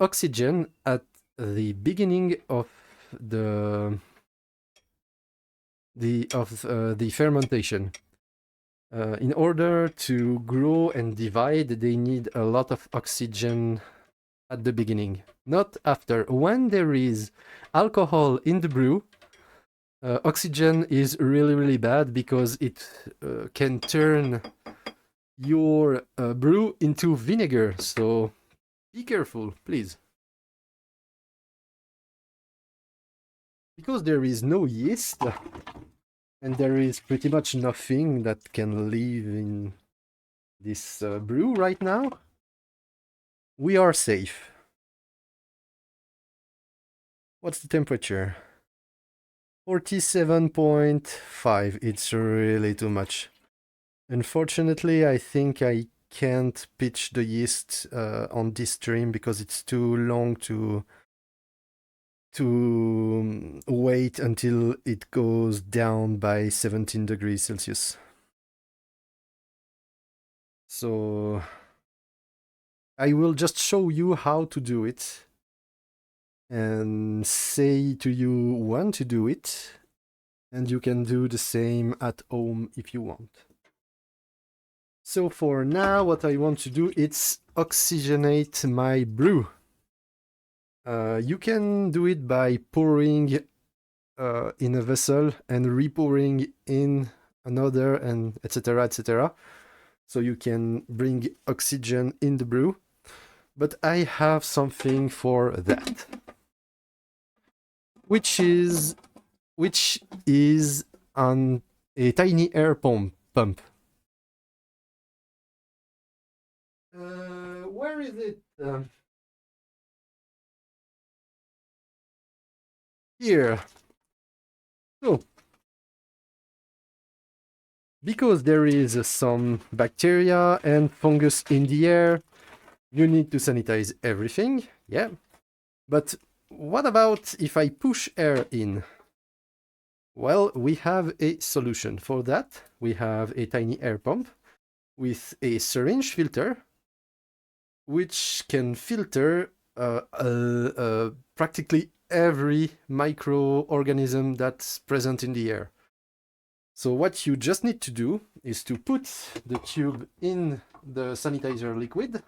the beginning of the fermentation. In order to grow and divide, they need a lot of oxygen at the beginning, not after. When there is alcohol in the brew, oxygen is really, really bad because it can turn your brew into vinegar. So be careful, please. Because there is no yeast, and there is pretty much nothing that can live in this brew right now, we are safe. What's the temperature? 47.5. It's really too much. Unfortunately, I think I can't pitch the yeast on this stream because it's too long to wait until it goes down by 17 degrees Celsius. So I will just show you how to do it and say to you when to do it, and you can do the same at home if you want. So for now, what I want to do is oxygenate my brew. You can do it by pouring in a vessel and repouring in another, and etc, etc. So you can bring oxygen in the brew. But I have something for that, which is on a tiny air pump. Where is it? Here. So, because there is some bacteria and fungus in the air, you need to sanitize everything, yeah. But what about if I push air in? Well, we have a solution for that. We have a tiny air pump with a syringe filter, which can filter practically every microorganism that's present in the air. So what you just need to do is to put the tube in the sanitizer liquid,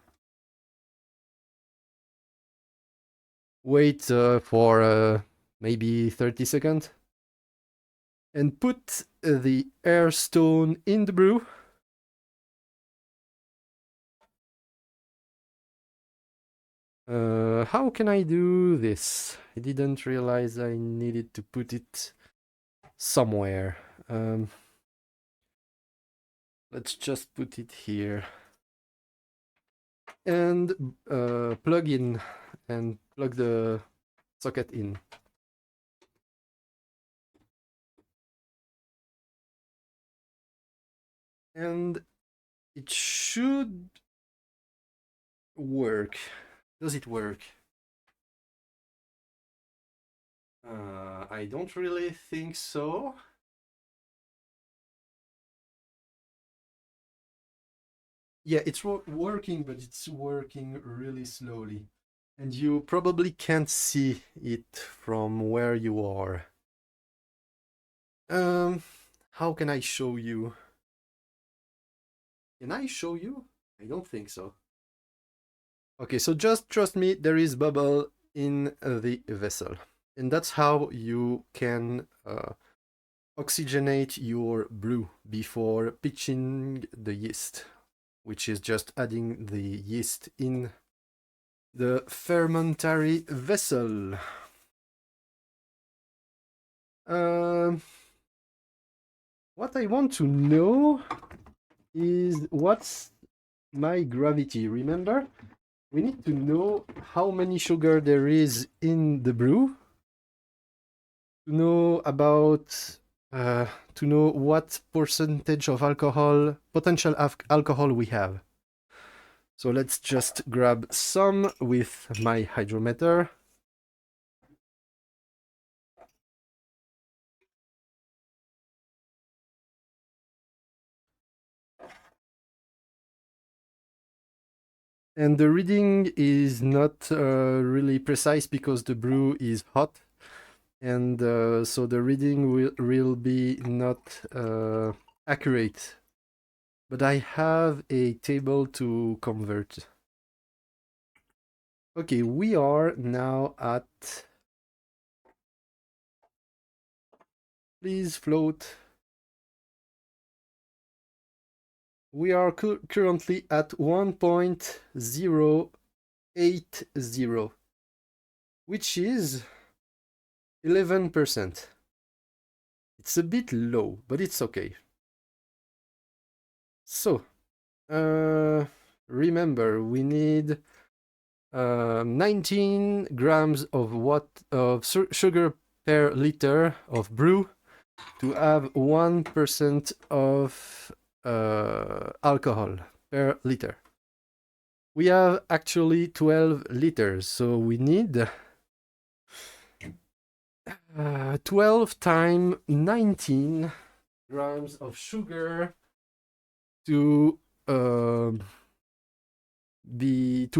wait for maybe 30 seconds, and put the air stone in the brew. How can I do this? I didn't realize I needed to put it somewhere. Let's just put it here. And plug in and plug the socket in. And it should work. Does it work? I don't really think so. Yeah, it's working, but it's working really slowly. And you probably can't see it from where you are. How can I show you? Can I show you? I don't think so. Okay, so just trust me, there is bubble in the vessel. And that's how you can oxygenate your brew before pitching the yeast, which is just adding the yeast in the fermentary vessel. What I want to know is what's my gravity. Remember, we need to know how many sugar there is in the brew to know about to know what percentage of potential alcohol we have. So let's just grab some with my hydrometer. And the reading is not really precise because the brew is hot. And so the reading will be not accurate. But I have a table to convert. Okay, we are now at... Please float. We are currently at 1.080, which is 11%. It's a bit low, but it's okay. So, remember, we need 19 grams of sugar per liter of brew to have 1% of alcohol per liter. We have actually 12 liters, so we need 12 times 19 grams of sugar to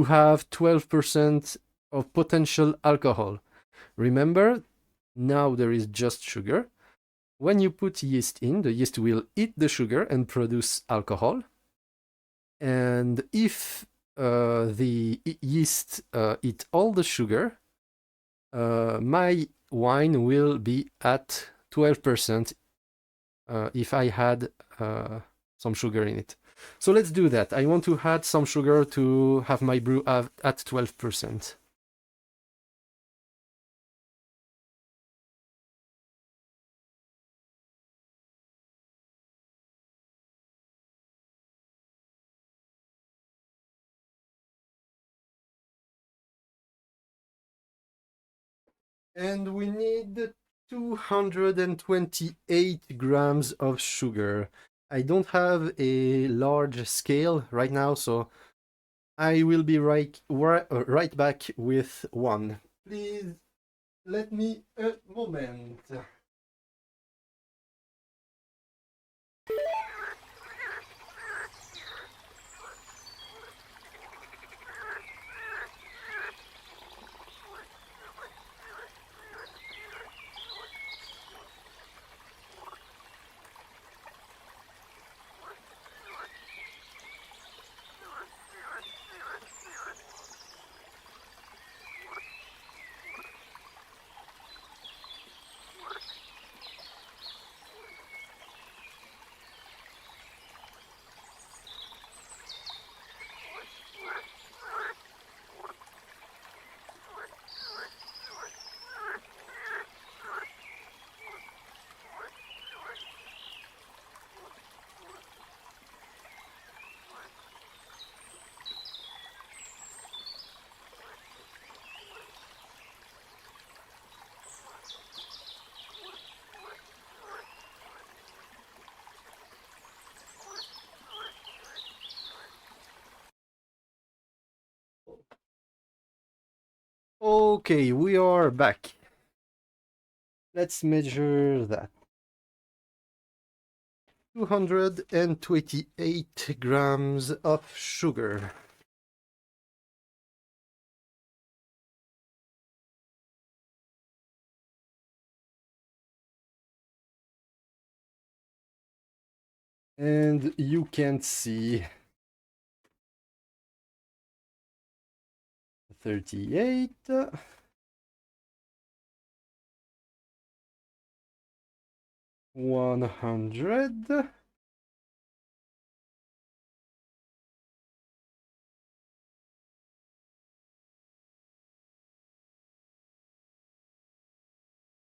have 12% of potential alcohol. Remember, now there is just sugar. When you put yeast in, the yeast will eat the sugar and produce alcohol. And if the yeast eat all the sugar, my wine will be at 12% if I had some sugar in it. So let's do that. I want to add some sugar to have my brew at 12%. And we need 228 grams of sugar. I don't have a large scale right now, so I will be right back with one. Please let me a moment. Okay, we are back. Let's measure that. 228 grams of sugar. And you can see 38, 100,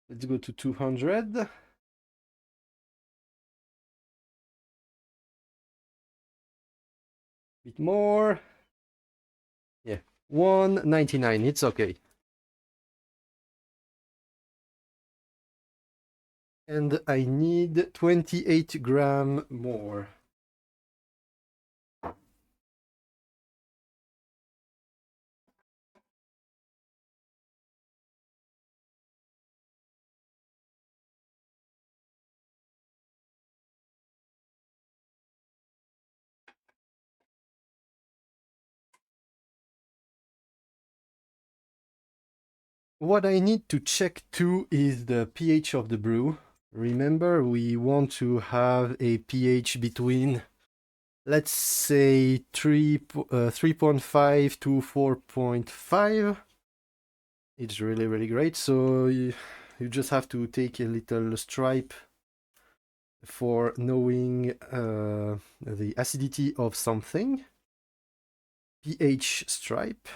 let's go to 200, bit more, yeah, 199, it's okay. And I need 28 gram more. What I need to check too is the pH of the brew. Remember, we want to have a pH between, let's say, 3.5 to 4.5. It's really, really great. So you just have to take a little stripe for knowing the acidity of something. pH stripe.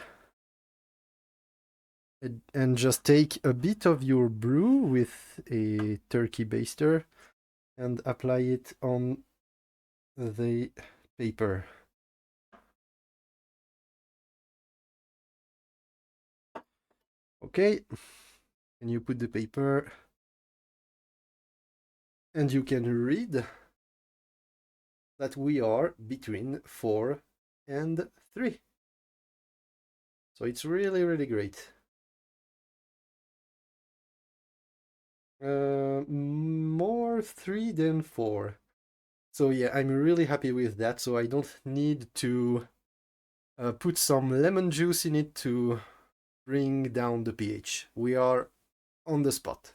And just take a bit of your brew with a turkey baster and apply it on the paper. Okay, and you put the paper and you can read that we are between 4 and 3. So it's really, really great. More 3 than 4. So yeah, I'm really happy with that. So I don't need to put some lemon juice in it to bring down the pH. We are on the spot.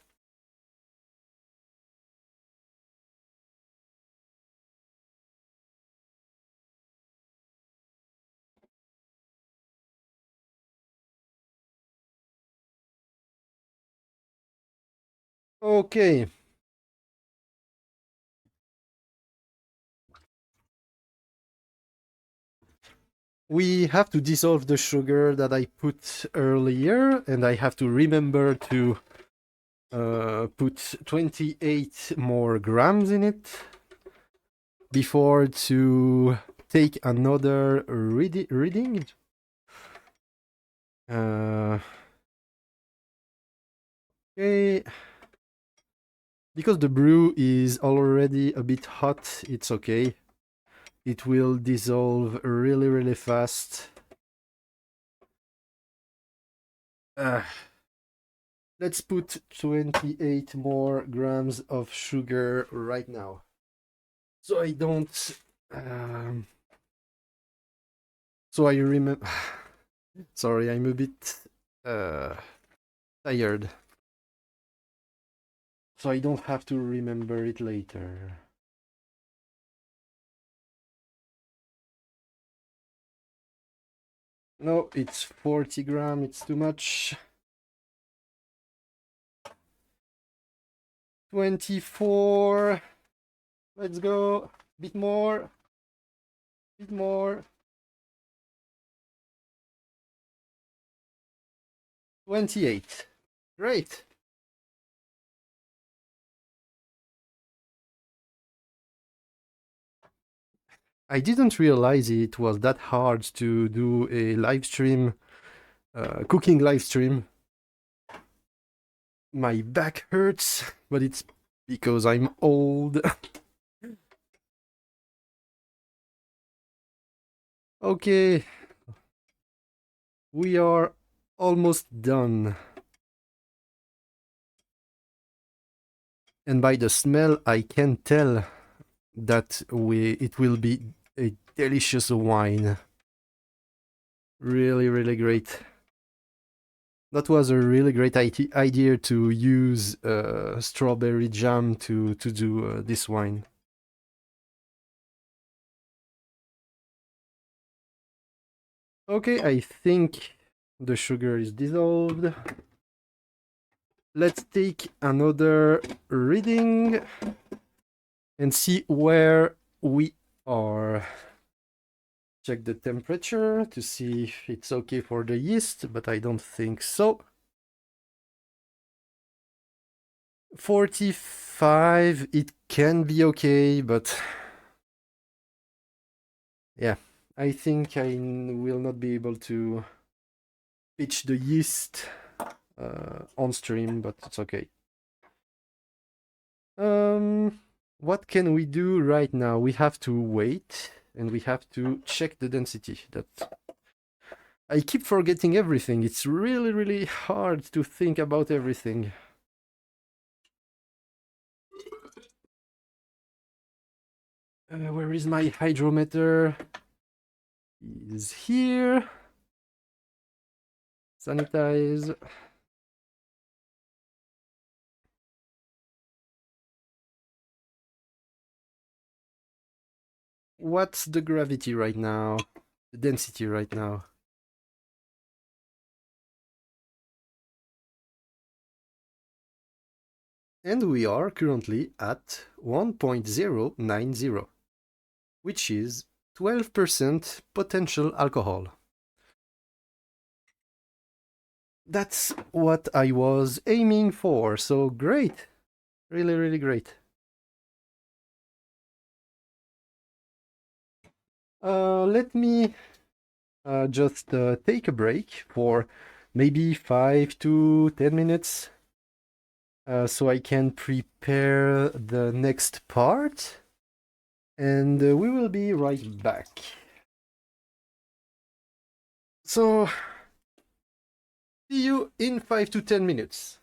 Okay. We have to dissolve the sugar that I put earlier, and I have to remember to put 28 more grams in it before to take another reading. Okay. Because the brew is already a bit hot, it's okay. It will dissolve really, really fast. Let's put 28 more grams of sugar right now. So I don't... so I remember... Sorry, I'm a bit tired. So I don't have to remember it later. No, it's 40 grams, it's too much. 24. Let's go. Bit more. Bit more. 28. Great. I didn't realize it was that hard to do a live stream, cooking live stream. My back hurts, but it's because I'm old. Okay. We are almost done. And by the smell, I can tell that it will be a delicious wine. Really, really great. That was a really great idea to use strawberry jam to do this wine. Okay, I think the sugar is dissolved. Let's take another reading and see where we are. Check the temperature to see if it's okay for the yeast, but I don't think so. 45, it can be okay, but yeah, I think I will not be able to pitch the yeast on stream, but it's okay. What can we do right now? We have to wait and we have to check the density. I keep forgetting everything. It's really, really hard to think about everything. Where is my hydrometer? Is here. Sanitize. What's the gravity right now? The density right now? And we are currently at 1.090, which is 12% potential alcohol. That's what I was aiming for, so great. Really, really great. Let me just take a break for maybe 5 to 10 minutes so I can prepare the next part, and we will be right back. So, see you in 5 to 10 minutes.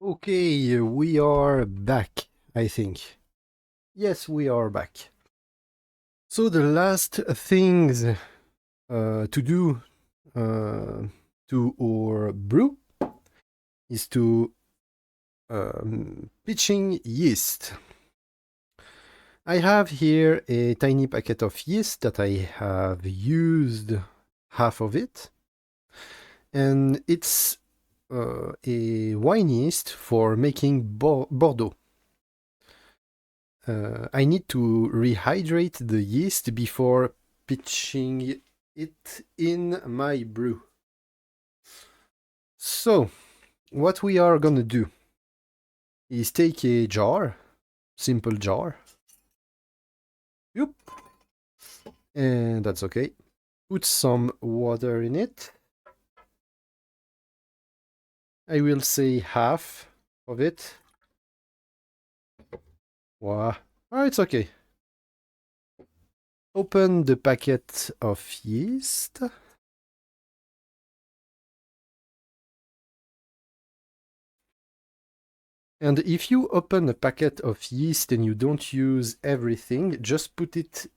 Okay, we are back, I think. Yes, we are back. So the last things to do to our brew is to pitching yeast. I have here a tiny packet of yeast that I have used half of it, and it's a wine yeast for making Bordeaux. I need to rehydrate the yeast before pitching it in my brew. So, what we are gonna do is take a jar, simple jar. Yep. And that's okay. Put some water in it. I will say half of it. Wow. Oh, it's okay. Open the packet of yeast. And if you open a packet of yeast and you don't use everything, just put it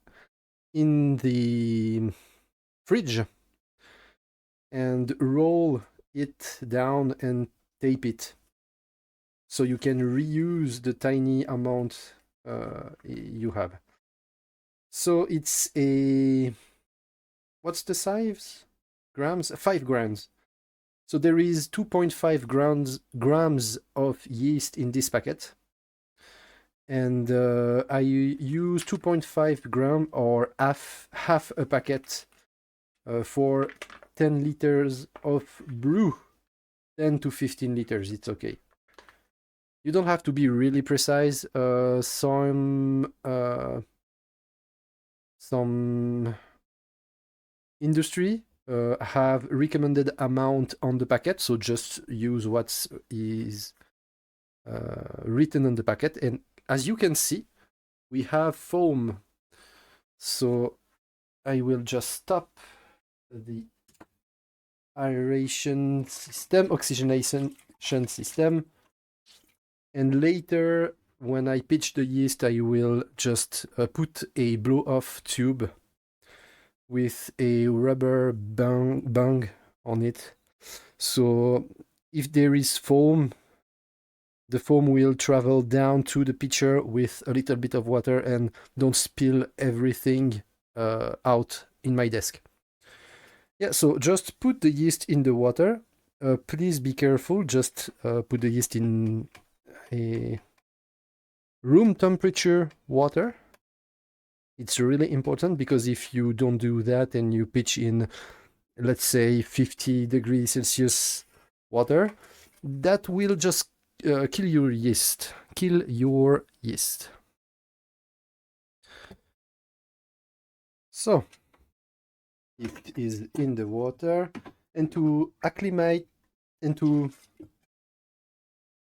in the fridge and roll it down and tape it. So you can reuse the tiny amount you have. So it's a... What's the size? Grams? 5 grams. So there is 2.5 grams of yeast in this packet. And I use 2.5 gram or half a packet for 10 liters of brew. 10 to 15 liters, it's okay. You don't have to be really precise. Some industry have recommended amount on the packet, so just use what is written on the packet. And as you can see, we have foam. So I will just stop the aeration system, oxygenation system, and later when I pitch the yeast, I will just put a blow-off tube with a rubber bung on it. So if there is foam, the foam will travel down to the pitcher with a little bit of water and don't spill everything out in my desk. Yeah, so just put the yeast in the water. Please be careful, just put the yeast in a room temperature water. It's really important because if you don't do that and you pitch in, let's say, 50 degrees Celsius water, that will just kill your yeast. Kill your yeast. So, it is in the water, and to acclimate and to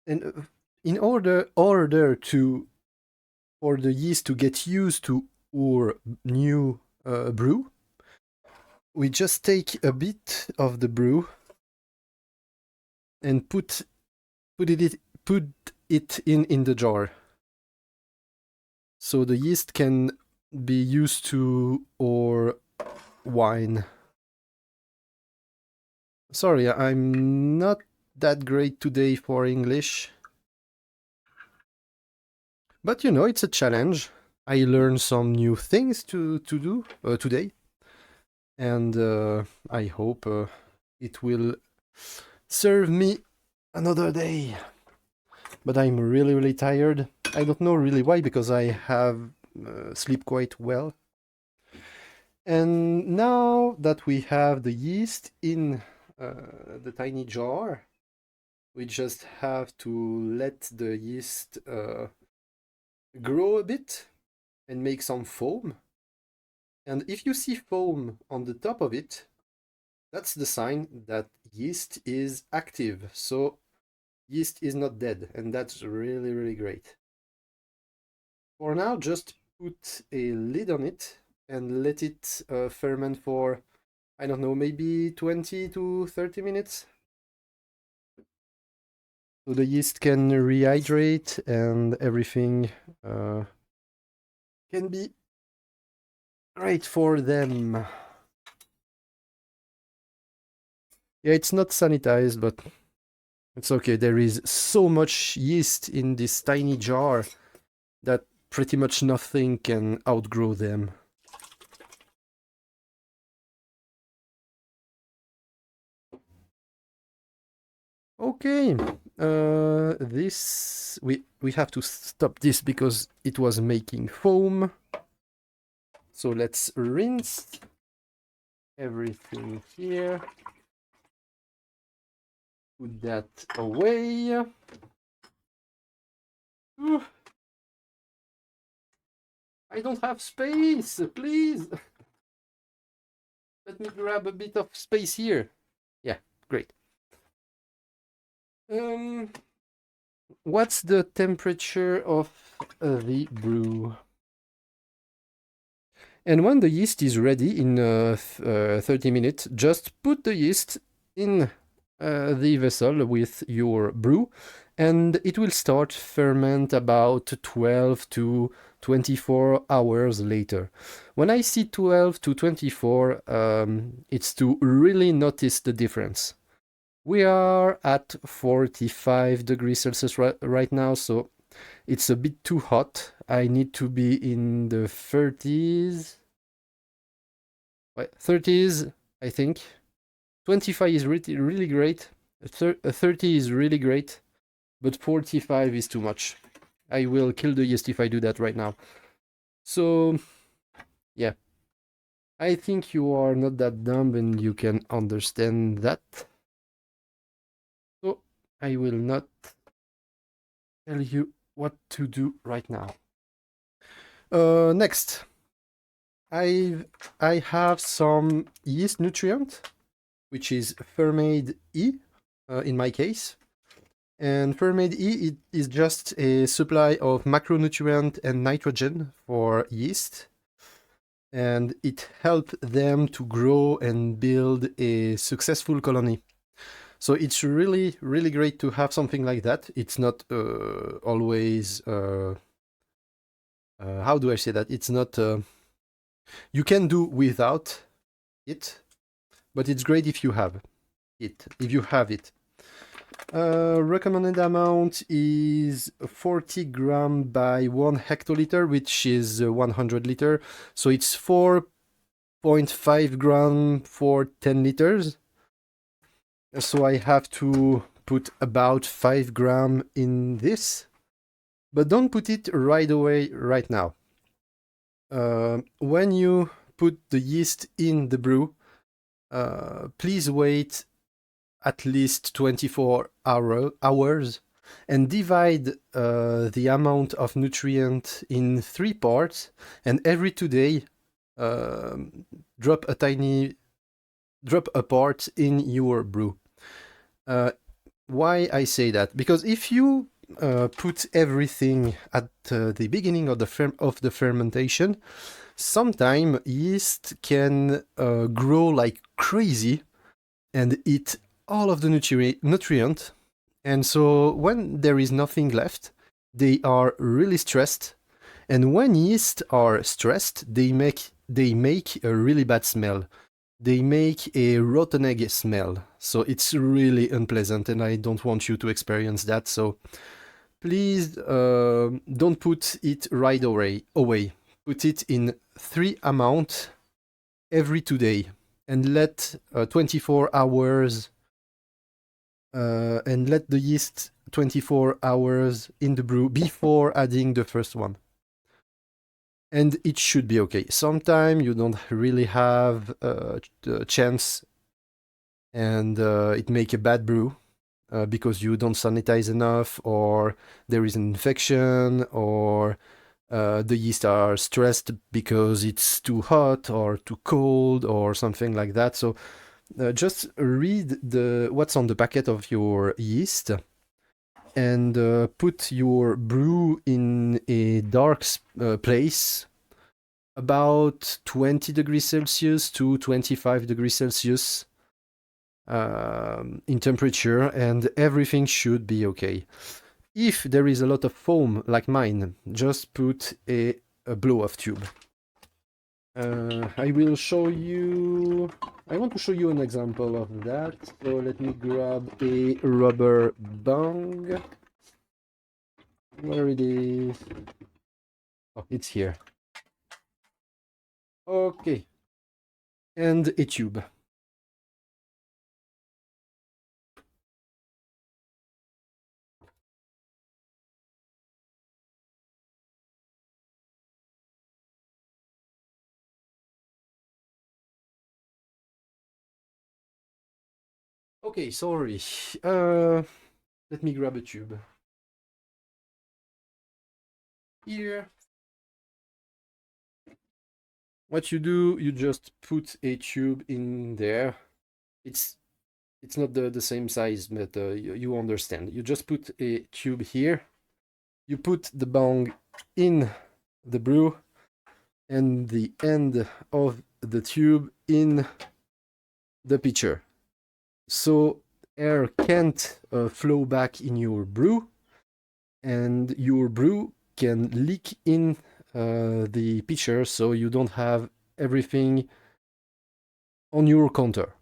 and in order to for the yeast to get used to our new brew, we just take a bit of the brew and put it in the jar, so the yeast can be used to our wine. Sorry, I'm not that great today for English. But you know, it's a challenge. I learned some new things to do today. And I hope it will serve me another day. But I'm really, really tired. I don't know really why, because I have sleep quite well. And now that we have the yeast in the tiny jar, we just have to let the yeast grow a bit and make some foam. And if you see foam on the top of it, that's the sign that yeast is active. So yeast is not dead, and that's really, really great. For now, just put a lid on it and let it ferment for, I don't know, maybe 20 to 30 minutes. so the yeast can rehydrate and everything can be great for them. Yeah, it's not sanitized, but it's okay. There is so much yeast in this tiny jar that pretty much nothing can outgrow them. Okay, this we have to stop this because it was making foam. So let's rinse everything here. Put that away. I don't have space, please. Let me grab a bit of space here. Yeah, great. What's the temperature of the brew? And when the yeast is ready in 30 minutes, just put the yeast in the vessel with your brew, and it will start ferment about 12 to 24 hours later. When I see 12 to 24, it's to really notice the difference. We are at 45 degrees Celsius right now, so it's a bit too hot. I need to be in the 30s. 30s, I think. 25 is really great. 30 is really great, but 45 is too much. I will kill the yeast if I do that right now. So, yeah. I think you are not that dumb and you can understand that. So, I will not tell you what to do right now. Next, I have some yeast nutrient, which is Fermade E in my case. And Fermade E is just a supply of macronutrient and nitrogen for yeast. And it helps them to grow and build a successful colony. So it's really, really great to have something like that. It's not always... how do I say that? It's not... you can do without it, but it's great if you have it. Recommended amount is 40 gram by 1 hectoliter, which is 100 liter. So it's 4.5 gram for 10 liters. So I have to put about 5 gram in this, but don't put it right away, right now. When you put the yeast in the brew, please wait at least 24 hours and divide the amount of nutrient in 3 parts, and every 2 days drop a part in your brew. Why I say that? Because if you put everything at the beginning of the fermentation, sometimes yeast can grow like crazy and eat all of the nutrient. And so when there is nothing left, they are really stressed. And when yeast are stressed, they make a really bad smell. They make a rotten egg smell. So it's really unpleasant, and I don't want you to experience that. So please don't put it right away. Put it in 3 amounts every 2 days, and let 24 hours and let the yeast 24 hours in the brew before adding the first one. And it should be okay. Sometimes you don't really have the chance, and it make a bad brew because you don't sanitize enough, or there is an infection, or the yeast are stressed because it's too hot or too cold or something like that. So just read what's on the packet of your yeast, and put your brew in a dark place, about 20 degrees Celsius to 25 degrees Celsius. in temperature, and everything should be okay. If there is a lot of foam like mine, just put a blow-off tube. I will show you... I want to show you an example of that. So let me grab a rubber bung. Where it is? Oh, it's here. Okay. And a tube. Okay, sorry. Let me grab a tube. Here. What you do, you just put a tube in there. It's not the same size, but you understand. You just put a tube here. You put the bung in the brew and the end of the tube in the pitcher. So air can't flow back in your brew, and your brew can leak in the pitcher, so you don't have everything on your counter.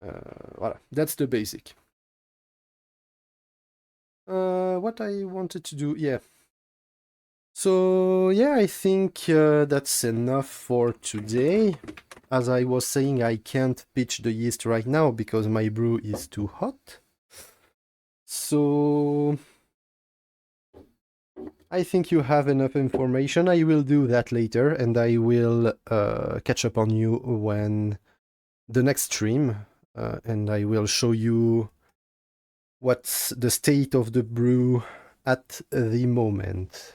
Voilà, that's the basic. What I wanted to do, yeah. So yeah, I think that's enough for today. As I was saying, I can't pitch the yeast right now because my brew is too hot. So I think you have enough information. I will do that later, and I will catch up on you when the next stream, and I will show you what's the state of the brew at the moment,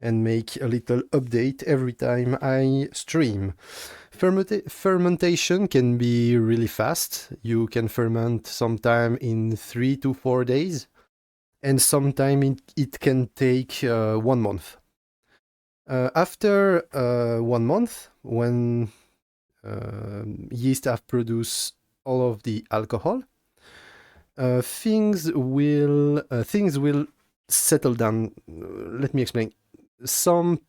and make a little update every time I stream. Fermentation can be really fast. You can ferment sometime in 3 to 4 days, and sometime it can take 1 month. After 1 month, when yeast have produced all of the alcohol, things will settle down. Let me explain. Some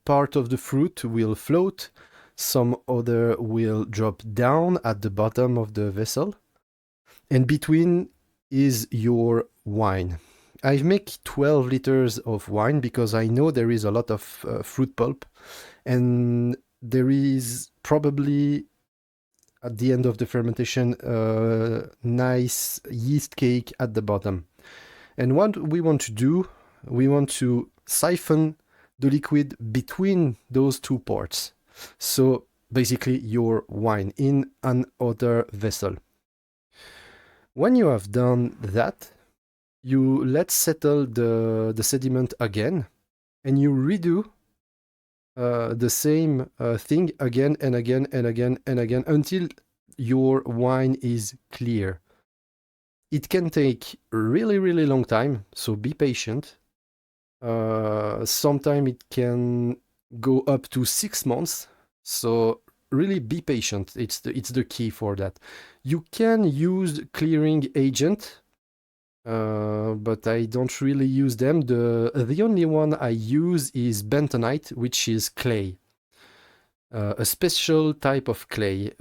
part of the fruit will float, some other will drop down at the bottom of the vessel, and between is your wine. I make 12 liters of wine because I know there is a lot of fruit pulp, and there is probably at the end of the fermentation nice yeast cake at the bottom. And what we want to do, we want to siphon the liquid between those two parts. So basically your wine in another vessel. When you have done that, you let settle the sediment again, and you redo the same thing again and again and again and again until your wine is clear. It can take really, really long time, so be patient. Sometimes it can go up to 6 months, so really be patient. It's the key for that. You can use clearing agent, but I don't really use them. The only one I use is bentonite, which is clay, a special type of clay.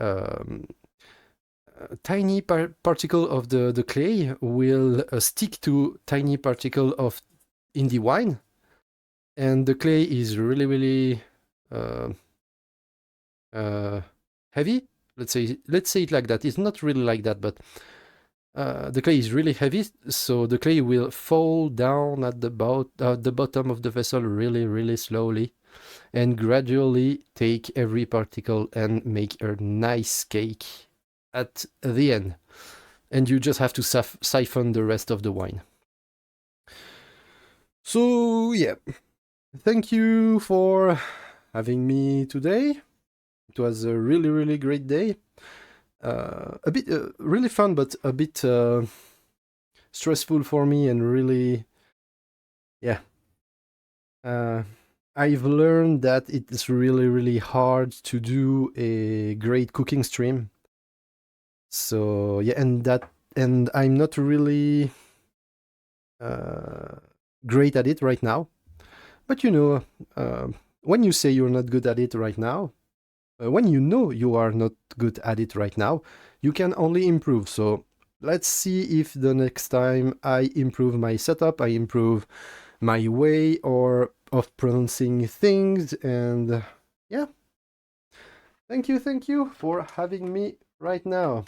Tiny particle of the clay will stick to tiny particle of in the wine, and the clay is really, really heavy. Let's say it like that. It's not really like that, but the clay is really heavy, so the clay will fall down at the bottom of the vessel really, really slowly, and gradually take every particle and make a nice cake at the end. And you just have to siphon the rest of the wine. So yeah, thank you for having me today. It was a really, really great day. A bit really fun, but a bit stressful for me, and really, yeah. I've learned that it's really, really hard to do a great cooking stream. So yeah, and I'm not really uh, great at it right now. But uh, when you say you're not good at it right now, when you know you are not good at it right now, you can only improve. So let's see if the next time I improve my setup, I improve my way or of pronouncing things. And yeah, thank you for having me right now.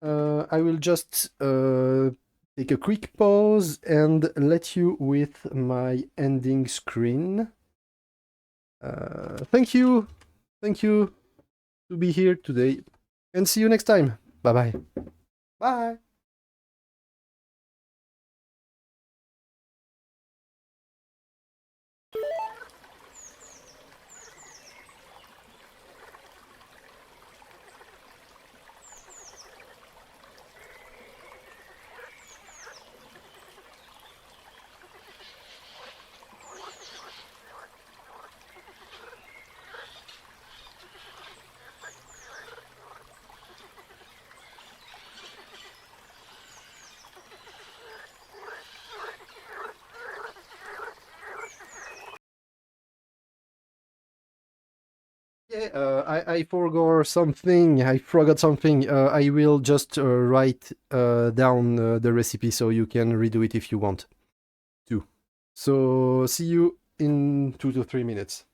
I will just take a quick pause and let you with my ending screen. Thank you. Thank you to be here today. And see you next time. Bye-bye. Bye. Yeah, I forgot something. I forgot something. I will just write down the recipe so you can redo it if you want to. So see you in 2 to 3 minutes.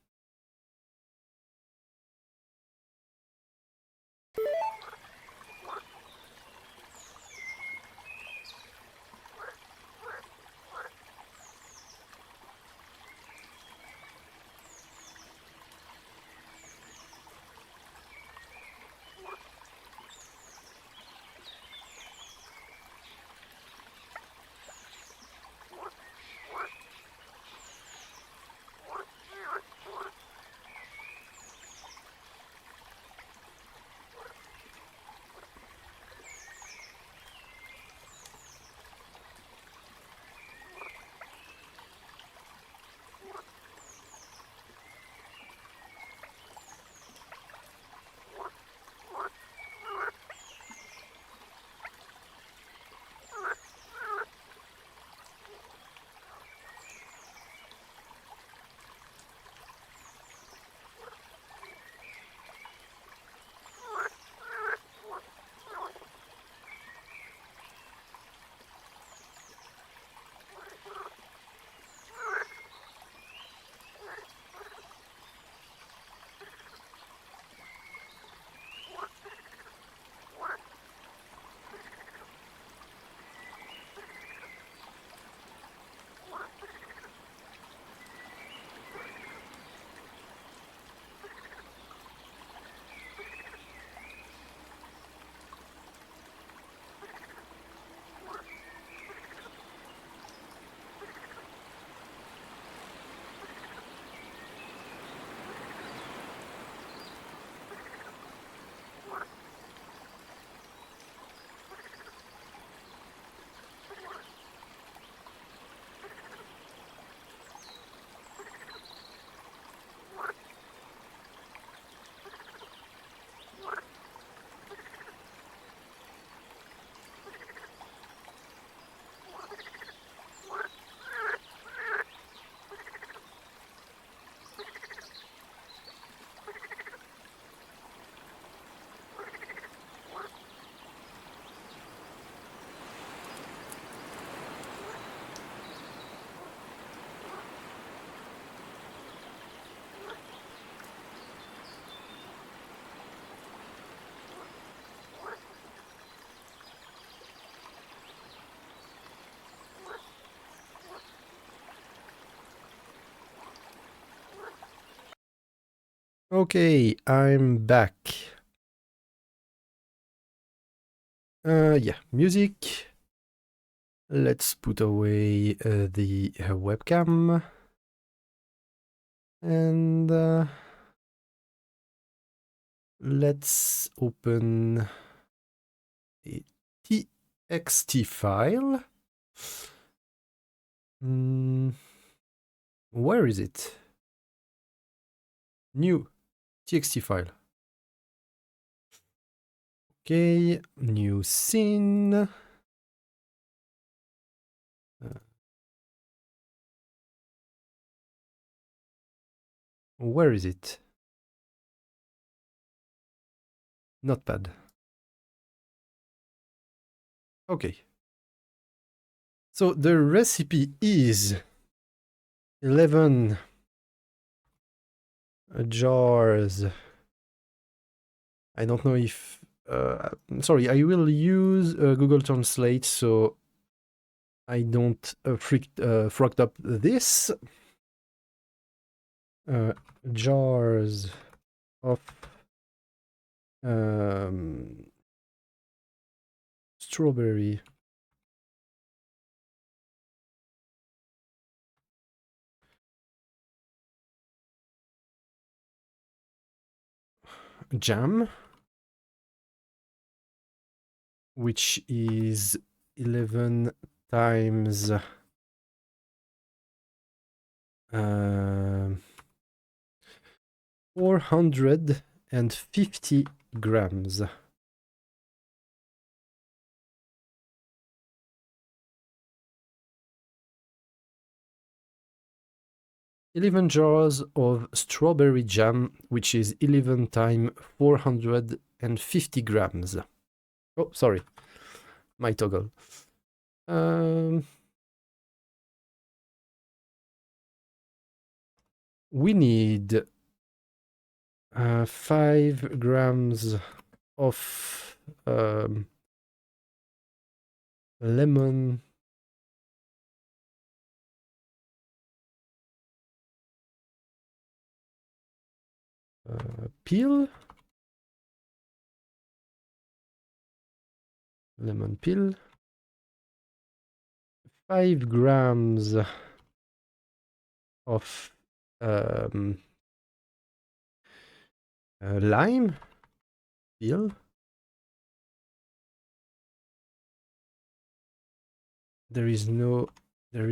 Okay, I'm back. Yeah, music. Let's put away the webcam. And let's open a txt file. Where is it? New txt file. Okay, new scene. Where is it? Notepad. Okay. So the recipe is 11 jars. I don't know if... sorry, I will use Google Translate so I don't frog up this. Jars of strawberry jam, which is 11 times 450 grams. "11 jars of strawberry jam, which is 11 times 450 grams. Oh, sorry. My toggle. We need 5 grams of lemon peel. Lemon peel. 5 grams of lime peel. There is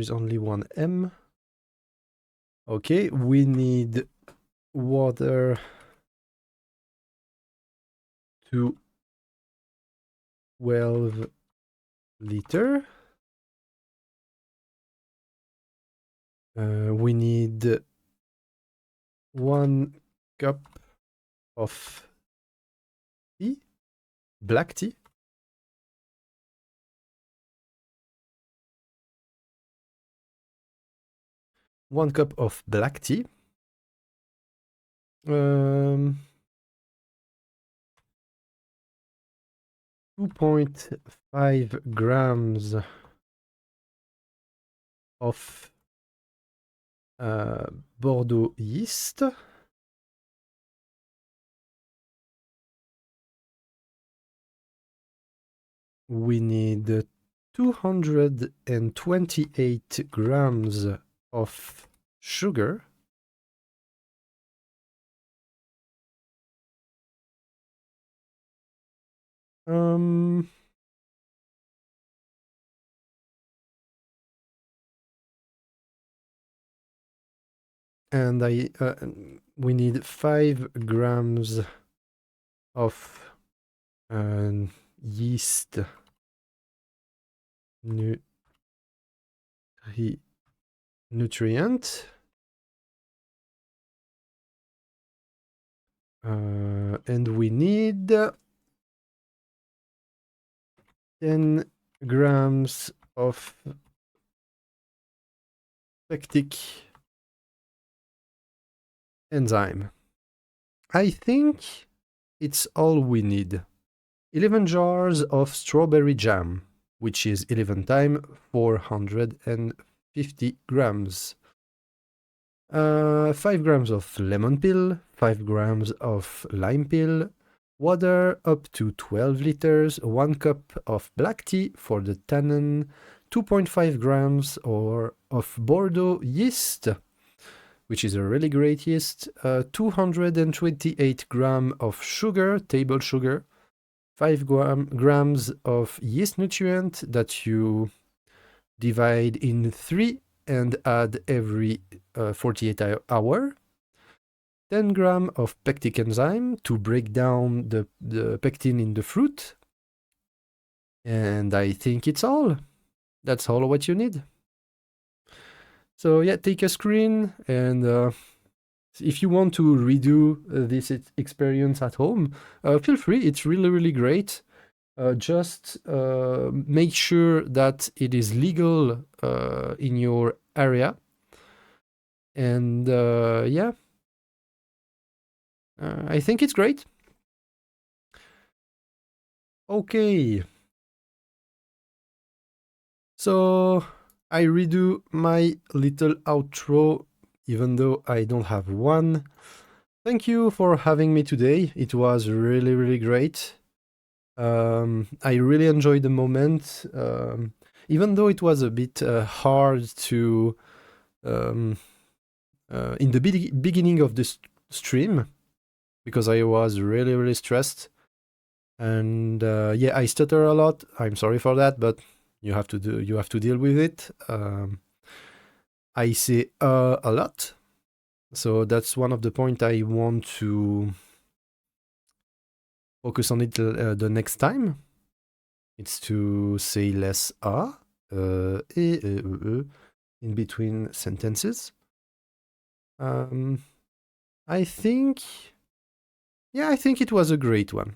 only one M. Okay, we need water 12 liter. We need 1 cup of tea, black tea. One cup of black tea. 2.5 grams of Bordeaux yeast. We need 228 grams of sugar. And we need 5 grams of yeast nutrient. And we need 10 grams of pectic enzyme. I think it's all we need. 11 jars of strawberry jam, which is 11 times 450 grams. 5 grams of lemon peel, 5 grams of lime peel, water up to 12 liters, 1 cup of black tea for the tannin, 2.5 grams of Bordeaux yeast, which is a really great yeast, 228 grams of sugar, table sugar, 5 grams of yeast nutrient that you divide in 3 and add every 48 hours. 10 grams of pectic enzyme to break down the pectin in the fruit. And I think it's all. That's all what you need. So yeah, take a screen, and if you want to redo this experience at home, feel free. It's really, really great. Just make sure that it is legal in your area. And yeah, I think it's great. Okay. So I redo my little outro, even though I don't have one. Thank you for having me today. It was really, really great. I really enjoyed the moment, even though it was a bit hard to, in the beginning of the stream, because I was really, really stressed. And yeah, I stutter a lot. I'm sorry for that, but you have to deal with it. I say a lot, so that's one of the points I want to focus on it the next time. It's to say less in between sentences. I think it was a great one.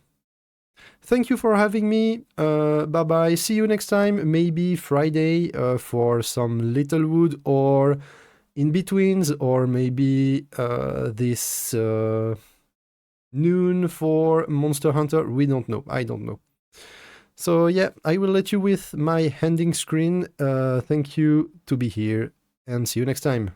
Thank you for having me. Bye bye. See you next time. Maybe Friday for some Littlewood, or in betweens, or maybe this noon for Monster Hunter. We don't know. I don't know. So yeah, I will let you with my ending screen. Thank you to be here, and see you next time.